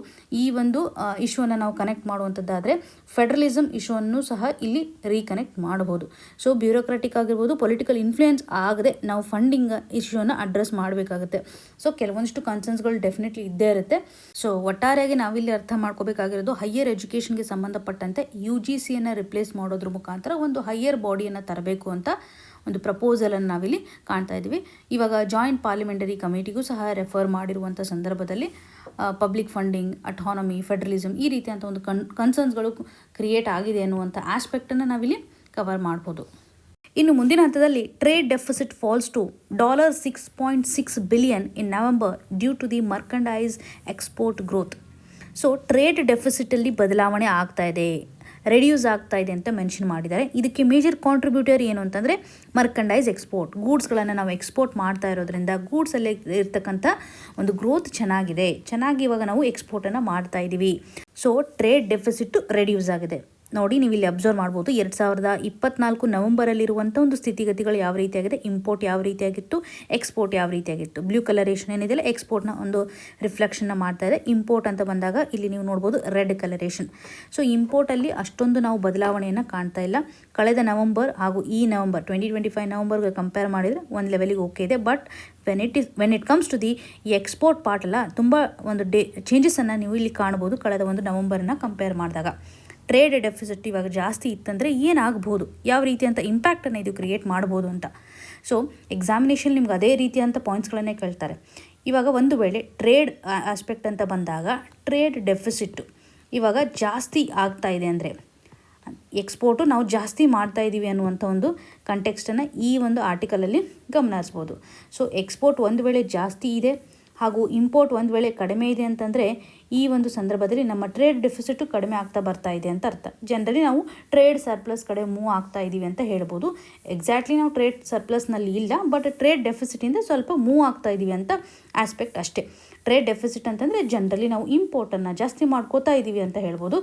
[SPEAKER 1] ಈ ಒಂದು ಇಶ್ಯೂವನ್ನು ನಾವು ಕನೆಕ್ಟ್ ಮಾಡುವಂಥದ್ದಾದರೆ ಫೆಡ್ರಲಿಸಮ್ ಇಶ್ಯೂವನ್ನು ಸಹ ಇಲ್ಲಿ ರೀಕನೆಕ್ಟ್ ಮಾಡಬಹುದು. ಸೊ ಬ್ಯೂರೋಕ್ರಾಟಿಕ್ ಆಗಿರ್ಬೋದು, ಪೊಲಿಟಿಕಲ್ ಇನ್ಫ್ಲೂಯೆನ್ಸ್ ಆಗದೆ ನಾವು ಫಂಡಿಂಗ್ ಇಶ್ಯೂವನ್ನು ಅಡ್ರೆಸ್ ಮಾಡಬೇಕಾಗುತ್ತೆ. ಸೊ ಕೆಲವೊಂದಿಷ್ಟು ಕನ್ಸರ್ನ್ಸ್ಗಳು ಡೆಫಿನೆಟ್ಲಿ ಇದ್ದೇ ಇರುತ್ತೆ. ಸೊ ಒಟ್ಟಾರೆಯಾಗಿ ನಾವಿಲ್ಲಿ ಅರ್ಥ ಮಾಡ್ಕೋಬೇಕಾಗಿರೋದು, ಹೈಯರ್ ಎಜುಕೇಷನ್ಗೆ ಸಂಬಂಧಪಟ್ಟಂತೆ UGCಯನ್ನು ರಿಪ್ಲೇಸ್ ಮಾಡೋದ್ರ ಮುಖಾಂತರ ಒಂದು ಹೈಯರ್ ಬಾಡಿಯನ್ನು ತರಬೇಕು ಅಂತ ಒಂದು ಪ್ರಪೋಸಲನ್ನು ನಾವಿಲ್ಲಿ ಕಾಣ್ತಾ ಇದ್ದೀವಿ. ಇವಾಗ ಜಾಯಿಂಟ್ ಪಾರ್ಲಿಮೆಂಟರಿ ಕಮಿಟಿಗೂ ಸಹ ರೆಫರ್ ಮಾಡಿರುವಂಥ ಸಂದರ್ಭದಲ್ಲಿ ಪಬ್ಲಿಕ್ ಫಂಡಿಂಗ್, ಅಟಾನಮಿ, ಫೆಡ್ರಲಿಸಮ್ ಈ ರೀತಿಯಂಥ ಒಂದು ಕನ್ಸರ್ನ್ಸ್ಗಳು ಕ್ರಿಯೇಟ್ ಆಗಿದೆ ಅನ್ನುವಂಥ ಆಸ್ಪೆಕ್ಟನ್ನು ನಾವಿಲ್ಲಿ ಕವರ್ ಮಾಡ್ಬೋದು. ಇನ್ನು ಮುಂದಿನ ಹಂತದಲ್ಲಿ trade deficit falls to $6.6 billion in November due to the merchandise export growth. So trade ಡೆಫಿಸಿಟಲ್ಲಿ ಬದಲಾವಣೆ ಆಗ್ತಾ ಇದೆ, ರೆಡ್ಯೂಸ್ ಆಗ್ತಾ ಇದೆ ಅಂತ ಮೆನ್ಷನ್ ಮಾಡಿದ್ದಾರೆ. ಇದಕ್ಕೆ ಮೇಜರ್ ಕಾಂಟ್ರಿಬ್ಯೂಟರ್ ಏನು ಅಂತಂದರೆ ಮರ್ಕಂಡೈಸ್ ಎಕ್ಸ್ಪೋರ್ಟ್, ಗೂಡ್ಸ್ಗಳನ್ನು ನಾವು ಎಕ್ಸ್ಪೋರ್ಟ್ ಮಾಡ್ತಾ ಇರೋದ್ರಿಂದ ಗೂಡ್ಸಲ್ಲಿ ಇರ್ತಕ್ಕಂಥ ಒಂದು ಗ್ರೋತ್ ಚೆನ್ನಾಗಿ ಇವಾಗ ನಾವು ಎಕ್ಸ್ಪೋರ್ಟನ್ನು ಮಾಡ್ತಾ ಇದ್ದೀವಿ. ಸೊ ಟ್ರೇಡ್ ಡೆಫಿಸಿಟ್ ರೆಡ್ಯೂಸ್ ಆಗಿದೆ. ನೋಡಿ, ನೀವು ಇಲ್ಲಿ ಅಬ್ಸರ್ವ್ ಮಾಡ್ಬೋದು 2024 ನವೆಂಬರಲ್ಲಿರುವಂಥ ಒಂದು ಸ್ಥಿತಿಗತಿಗಳು ಯಾವ ರೀತಿಯಾಗಿದೆ, ಇಂಪೋರ್ಟ್ ಯಾವ ರೀತಿಯಾಗಿತ್ತು, ಎಕ್ಸ್ಪೋರ್ಟ್ ಯಾವ ರೀತಿಯಾಗಿತ್ತು. ಬ್ಲೂ ಕಲರೇಷನ್ ಏನಿದೆಯಲ್ಲ ಎಕ್ಸ್ಪೋರ್ಟ್ನ ಒಂದು ರಿಫ್ಲೆಕ್ಷನ್ನ ಮಾಡ್ತಾ ಇದೆ. ಇಂಪೋರ್ಟ್ ಅಂತ ಬಂದಾಗ ಇಲ್ಲಿ ನೀವು ನೋಡ್ಬೋದು ರೆಡ್ ಕಲರೇಷನ್. ಸೊ ಇಂಪೋರ್ಟಲ್ಲಿ ಅಷ್ಟೊಂದು ನಾವು ಬದಲಾವಣೆಯನ್ನು ಕಾಣ್ತಾ ಇಲ್ಲ. ಕಳೆದ ನವೆಂಬರ್ ಹಾಗೂ ಈ ನವೆಂಬರ್ 2025 ನವೆಂಬರ್ಗೆ ಕಂಪೇರ್ ಮಾಡಿದರೆ ಒಂದು ಲೆವೆಲಿಗೆ ಓಕೆ ಇದೆ. But when it comes to the export part ಅಲ್ಲ, ತುಂಬ ಒಂದು ಚೇಂಜಸನ್ನು ನೀವು ಇಲ್ಲಿ ಕಾಣ್ಬೋದು ಕಳೆದ ಒಂದು ನವೆಂಬರನ್ನು ಕಂಪೇರ್ ಮಾಡಿದಾಗ. ಟ್ರೇಡ್ ಡೆಫಿಸಿಟ್ ಇವಾಗ ಜಾಸ್ತಿ ಇತ್ತಂದರೆ ಏನಾಗ್ಬೋದು, ಯಾವ ರೀತಿಯಂಥ ಇಂಪ್ಯಾಕ್ಟನ್ನು ಇದು ಕ್ರಿಯೇಟ್ ಮಾಡ್ಬೋದು ಅಂತ. ಸೊ ಎಕ್ಸಾಮಿನೇಷನ್ ನಿಮ್ಗೆ ಅದೇ ರೀತಿಯಂಥ ಪಾಯಿಂಟ್ಸ್ಗಳನ್ನೇ ಕೇಳ್ತಾರೆ. ಇವಾಗ ಒಂದು ವೇಳೆ ಟ್ರೇಡ್ ಆಸ್ಪೆಕ್ಟ್ ಅಂತ ಬಂದಾಗ ಟ್ರೇಡ್ ಡೆಫಿಸಿಟ್ಟು ಇವಾಗ ಜಾಸ್ತಿ ಆಗ್ತಾ ಇದೆ ಅಂದರೆ ಎಕ್ಸ್ಪೋರ್ಟು ನಾವು ಜಾಸ್ತಿ ಮಾಡ್ತಾ ಇದ್ದೀವಿ ಅನ್ನುವಂಥ ಒಂದು ಕಂಟೆಕ್ಸ್ಟನ್ನು ಈ ಒಂದು ಆರ್ಟಿಕಲಲ್ಲಿ ಗಮನಿಸ್ಬೋದು. ಸೊ ಎಕ್ಸ್ಪೋರ್ಟ್ ಒಂದು ವೇಳೆ ಜಾಸ್ತಿ ಇದೆ ಹಾಗೂ ಇಂಪೋರ್ಟ್ ಒಂದು ವೇಳೆ ಕಡಿಮೆ ಇದೆ ಅಂತಂದರೆ ಈ ಒಂದು ಸಂದರ್ಭದಲ್ಲಿ ನಮ್ಮ ಟ್ರೇಡ್ ಡೆಫಿಸಿಟು ಕಡಿಮೆ ಆಗ್ತಾ ಬರ್ತಾ ಇದೆ ಅಂತ ಅರ್ಥ. ಜನರಲಿ ನಾವು ಟ್ರೇಡ್ ಸರ್ಪ್ಲಸ್ ಕಡೆ ಮೂವ್ ಆಗ್ತಾ ಇದ್ದೀವಿ ಅಂತ ಹೇಳ್ಬೋದು. ಎಕ್ಸಾಕ್ಟ್ಲಿ ನಾವು ಟ್ರೇಡ್ ಸರ್ಪ್ಲಸ್ನಲ್ಲಿ ಇಲ್ಲ, ಬಟ್ ಟ್ರೇಡ್ ಡೆಫಿಸಿಟಿಂದ ಸ್ವಲ್ಪ ಮೂವ್ ಆಗ್ತಾ ಇದ್ದೀವಿ ಅಂತ ಆಸ್ಪೆಕ್ಟ್ ಅಷ್ಟೇ. ಟ್ರೇಡ್ ಡೆಫಿಸಿಟ್ ಅಂತಂದರೆ ಜನರಲಿ ನಾವು ಇಂಪೋರ್ಟನ್ನು ಜಾಸ್ತಿ ಮಾಡ್ಕೋತಾ ಇದ್ದೀವಿ ಅಂತ ಹೇಳ್ಬೋದು,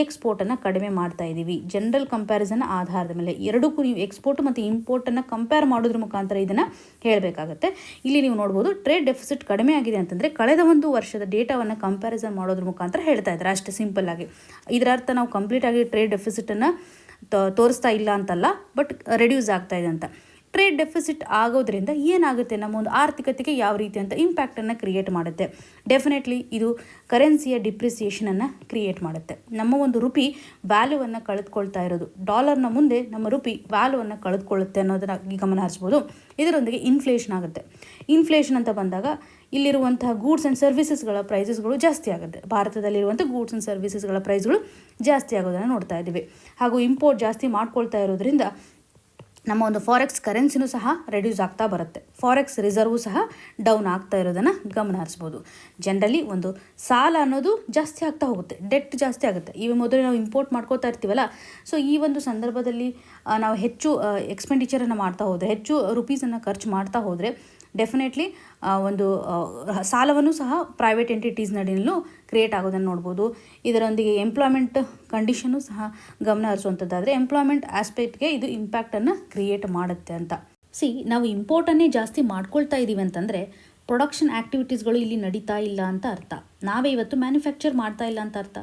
[SPEAKER 1] ಎಕ್ಸ್ಪೋರ್ಟನ್ನು ಕಡಿಮೆ ಮಾಡ್ತಾ ಇದ್ದೀವಿ. ಜನರಲ್ ಕಂಪ್ಯಾರಿಸನ್ ಆಧಾರದ ಮೇಲೆ ಎರಡಕ್ಕೂ ನೀವು ಎಕ್ಸ್ಪೋರ್ಟ್ ಮತ್ತು ಇಂಪೋರ್ಟನ್ನು ಕಂಪೇರ್ ಮಾಡೋದ್ರ ಮುಖಾಂತರ ಇದನ್ನು ಹೇಳಬೇಕಾಗತ್ತೆ. ಇಲ್ಲಿ ನೀವು ನೋಡ್ಬೋದು ಟ್ರೇಡ್ ಡೆಫಿಸಿಟ್ ಕಡಿಮೆ ಆಗಿದೆ ಅಂತಂದರೆ ಕಳೆದ ಒಂದು ವರ್ಷದ ಡೇಟಾವನ್ನು ಕಂಪ್ಯಾರಿಸನ್ ಮಾಡೋದ್ರ ಮುಖಾಂತರ ಹೇಳ್ತಾ ಇದ್ದಾರೆ, ಅಷ್ಟೇ ಸಿಂಪಲ್ ಆಗಿ. ಇದರ ಅರ್ಥ ನಾವು ಕಂಪ್ಲೀಟಾಗಿ ಟ್ರೇಡ್ ಡೆಫಿಸಿಟನ್ನು ತೋರಿಸ್ತಾ ಇಲ್ಲ ಅಂತಲ್ಲ, ಬಟ್ ರೆಡ್ಯೂಸ್ ಆಗ್ತಾ ಇದೆ ಅಂತ. ಟ್ರೇಡ್ ಡೆಫಿಸಿಟ್ ಆಗೋದ್ರಿಂದ ಏನಾಗುತ್ತೆ, ನಮ್ಮ ಒಂದು ಆರ್ಥಿಕತೆಗೆ ಯಾವ ರೀತಿಯಂಥ ಇಂಪ್ಯಾಕ್ಟನ್ನು ಕ್ರಿಯೇಟ್ ಮಾಡುತ್ತೆ. ಡೆಫಿನೆಟ್ಲಿ ಇದು ಕರೆನ್ಸಿಯ ಡಿಪ್ರಿಸಿಯೇಷನನ್ನು ಕ್ರಿಯೇಟ್ ಮಾಡುತ್ತೆ. ನಮ್ಮ ಒಂದು ರುಪಿ ವ್ಯಾಲ್ಯೂವನ್ನು ಕಳೆದುಕೊಳ್ತಾ ಇರೋದು, ಡಾಲರ್ನ ಮುಂದೆ ನಮ್ಮ ರುಪಿ ವ್ಯಾಲ್ಯೂವನ್ನು ಕಳೆದುಕೊಳ್ಳುತ್ತೆ ಅನ್ನೋದನ್ನ ಗಮನ ಹರಿಸ್ಬೋದು. ಇದರೊಂದಿಗೆ ಇನ್ಫ್ಲೇಷನ್ ಆಗುತ್ತೆ. ಇನ್ಫ್ಲೇಷನ್ ಅಂತ ಬಂದಾಗ ಇಲ್ಲಿರುವಂತಹ ಗೂಡ್ಸ್ ಆ್ಯಂಡ್ ಸರ್ವಿಸಸ್ಗಳ ಪ್ರೈಸಸ್ಗಳು ಜಾಸ್ತಿ ಆಗುತ್ತೆ. ಭಾರತದಲ್ಲಿರುವಂಥ ಗೂಡ್ಸ್ ಆ್ಯಂಡ್ ಸರ್ವಿಸಸ್ಗಳ ಪ್ರೈಸ್ಗಳು ಜಾಸ್ತಿ ಆಗೋದನ್ನು ನೋಡ್ತಾ ಇದ್ದೀವಿ. ಹಾಗೂ ಇಂಪೋರ್ಟ್ ಜಾಸ್ತಿ ಮಾಡ್ಕೊಳ್ತಾ ಇರೋದ್ರಿಂದ ನಮ್ಮ ಒಂದು ಫಾರೆಕ್ಸ್ ಕರೆನ್ಸಿನೂ ಸಹ ರೆಡ್ಯೂಸ್ ಆಗ್ತಾ ಬರುತ್ತೆ. ಫಾರೆಕ್ಸ್ ರಿಸರ್ವು ಸಹ ಡೌನ್ ಆಗ್ತಾ ಇರೋದನ್ನು ಗಮನ ಹರಿಸ್ಬೋದು. ಜನರಲಿ ಒಂದು ಸಾಲ ಅನ್ನೋದು ಜಾಸ್ತಿ ಆಗ್ತಾ ಹೋಗುತ್ತೆ, ಡೆಟ್ ಜಾಸ್ತಿ ಆಗುತ್ತೆ. ಈ ಮೊದಲು ನಾವು ಇಂಪೋರ್ಟ್ ಮಾಡ್ಕೋತಾ ಇರ್ತೀವಲ್ಲ, ಸೊ ಈ ಒಂದು ಸಂದರ್ಭದಲ್ಲಿ ನಾವು ಹೆಚ್ಚು ಎಕ್ಸ್ಪೆಂಡಿಚರನ್ನು ಮಾಡ್ತಾ ಹೋದರೆ, ಹೆಚ್ಚು ರುಪೀಸನ್ನು ಖರ್ಚು ಮಾಡ್ತಾ ಹೋದರೆ ಡೆಫಿನೆಟ್ಲಿ ಒಂದು ಸಾಲವನ್ನು ಸಹ ಪ್ರೈವೇಟ್ ಎಂಟಿಟೀಸ್ ನಡಿನಲ್ಲೂ ಕ್ರಿಯೇಟ್ ಆಗೋದನ್ನು ನೋಡ್ಬೋದು. ಇದರೊಂದಿಗೆ ಎಂಪ್ಲಾಯ್ಮೆಂಟ್ ಕಂಡೀಷನ್ನು ಸಹ ಗಮನ ಹರಿಸುವಂಥದ್ದಾದರೆ ಎಂಪ್ಲಾಯ್ಮೆಂಟ್ ಆಸ್ಪೆಕ್ಟ್ಗೆ ಇದು ಇಂಪ್ಯಾಕ್ಟನ್ನು ಕ್ರಿಯೇಟ್ ಮಾಡುತ್ತೆ ಅಂತ. ನಾವು ಇಂಪೋರ್ಟನ್ನೇ ಜಾಸ್ತಿ ಮಾಡ್ಕೊಳ್ತಾ ಇದ್ದೀವಿ ಅಂತಂದರೆ ಪ್ರೊಡಕ್ಷನ್ ಆ್ಯಕ್ಟಿವಿಟೀಸ್ಗಳು ಇಲ್ಲಿ ನಡೀತಾ ಇಲ್ಲ ಅಂತ ಅರ್ಥ. ನಾವೇ ಇವತ್ತು ಮ್ಯಾನುಫ್ಯಾಕ್ಚರ್ ಮಾಡ್ತಾ ಇಲ್ಲ ಅಂತ ಅರ್ಥ.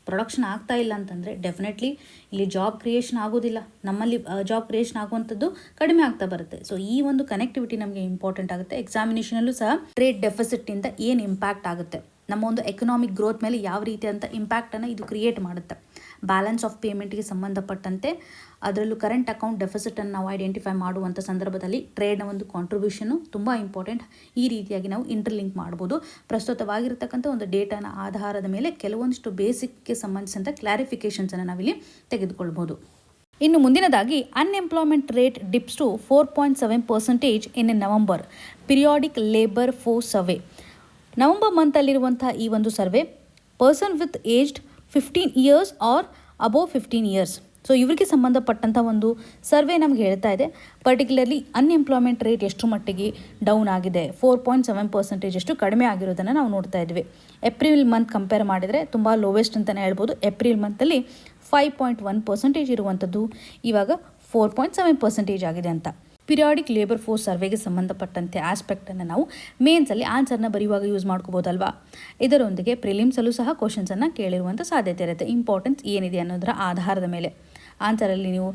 [SPEAKER 1] ಪ್ರೊಡಕ್ಷನ್ ಆಗ್ತಾ ಇಲ್ಲ ಅಂತಂದರೆ ಡೆಫಿನೆಟ್ಲಿ ಇಲ್ಲಿ ಜಾಬ್ ಕ್ರಿಯೇಷನ್ ಆಗೋದಿಲ್ಲ, ನಮ್ಮಲ್ಲಿ ಜಾಬ್ ಕ್ರಿಯೇಷನ್ ಆಗುವಂಥದ್ದು ಕಡಿಮೆ ಆಗ್ತಾ ಬರುತ್ತೆ. ಸೊ ಈ ಒಂದು ಕನೆಕ್ಟಿವಿಟಿ ನಮಗೆ ಇಂಪಾರ್ಟೆಂಟ್ ಆಗುತ್ತೆ. ಎಕ್ಸಾಮಿನೇಷನಲ್ಲೂ ಸಹ ಟ್ರೇಡ್ ಡೆಫಿಸಿಟ್ನಿಂದ ಏನು ಇಂಪ್ಯಾಕ್ಟ್ ಆಗುತ್ತೆ, ನಮ್ಮ ಒಂದು ಎಕನಾಮಿಕ್ ಗ್ರೋತ್ ಮೇಲೆ ಯಾವ ರೀತಿಯಾದಂಥ ಇಂಪ್ಯಾಕ್ಟನ್ನು ಇದು ಕ್ರಿಯೇಟ್ ಮಾಡುತ್ತೆ. ಬ್ಯಾಲೆನ್ಸ್ ಆಫ್ ಪೇಮೆಂಟ್ಗೆ ಸಂಬಂಧಪಟ್ಟಂತೆ ಅದರಲ್ಲೂ ಕರೆಂಟ್ ಅಕೌಂಟ್ ಡೆಫಿಸಿಟನ್ನು ನಾವು ಐಡೆಂಟಿಫೈ ಮಾಡುವಂಥ ಸಂದರ್ಭದಲ್ಲಿ ಟ್ರೇಡ್ನ ಒಂದು ಕಾಂಟ್ರಿಬ್ಯೂಷನ್ನು ತುಂಬ ಇಂಪಾರ್ಟೆಂಟ್. ಈ ರೀತಿಯಾಗಿ ನಾವು ಇಂಟರ್ಲಿಂಕ್ ಮಾಡ್ಬೋದು. ಪ್ರಸ್ತುತವಾಗಿರ್ತಕ್ಕಂಥ ಒಂದು ಡೇಟಾನ ಆಧಾರದ ಮೇಲೆ ಕೆಲವೊಂದಿಷ್ಟು ಬೇಸಿಕ್ಗೆ ಸಂಬಂಧಿಸಿದಂಥ ಕ್ಲಾರಿಫಿಕೇಷನ್ಸನ್ನು ನಾವಿಲ್ಲಿ ತೆಗೆದುಕೊಳ್ಬೋದು. ಇನ್ನು ಮುಂದಿನದಾಗಿ unemployment rate dips to 4.7% in November periodic labour force survey. November ಮಂತಲ್ಲಿರುವಂಥ ಈ ಒಂದು survey person with aged 15 years or above 15 years, so ಇವರಿಗೆ ಸಂಬಂಧಪಟ್ಟಂಥ ಒಂದು ಸರ್ವೆ ನಮ್ಗೆ ಹೇಳ್ತಾ ಇದೆ. ಪರ್ಟಿಕ್ಯುಲರ್ಲಿ ಅನ್ಎಂಪ್ಲಾಯ್ಮೆಂಟ್ ರೇಟ್ ಎಷ್ಟು ಮಟ್ಟಿಗೆ ಡೌನ್ ಆಗಿದೆ, 4.7% ಅಷ್ಟು ಕಡಿಮೆ ಆಗಿರೋದನ್ನು ನಾವು ನೋಡ್ತಾ ಇದ್ವಿ. ಏಪ್ರಿಲ್ ಮಂತ್ ಕಂಪೇರ್ ಮಾಡಿದರೆ ತುಂಬ ಲೋವೆಸ್ಟ್ ಅಂತಲೇ ಹೇಳ್ಬೋದು. ಏಪ್ರಿಲ್ ಮಂತಲ್ಲಿ 5.1% ಇರುವಂಥದ್ದು ಇವಾಗ 4.7% ಆಗಿದೆ ಅಂತ. ಪಿರಿಯಾಡಿಕ್ ಲೇಬರ್ ಫೋರ್ಸ್ ಸರ್ವೆಗೆ ಸಂಬಂಧಪಟ್ಟಂತೆ ಆಸ್ಪೆಕ್ಟನ್ನು ನಾವು ಮೇನ್ಸಲ್ಲಿ ಆನ್ಸರ್ನ ಬರೆಯುವಾಗ ಯೂಸ್ ಮಾಡ್ಕೋಬೋದಲ್ವಾ. ಇದರೊಂದಿಗೆ ಪ್ರಿಲಿಮ್ಸಲ್ಲೂ ಸಹ ಕ್ವಶನ್ಸನ್ನು ಕೇಳಿರುವಂಥ ಸಾಧ್ಯತೆ ಇರುತ್ತೆ. ಇಂಪಾರ್ಟೆನ್ಸ್ ಏನಿದೆ ಅನ್ನೋದರ ಆಧಾರದ ಮೇಲೆ ಆನ್ಸರಲ್ಲಿ ನೀವು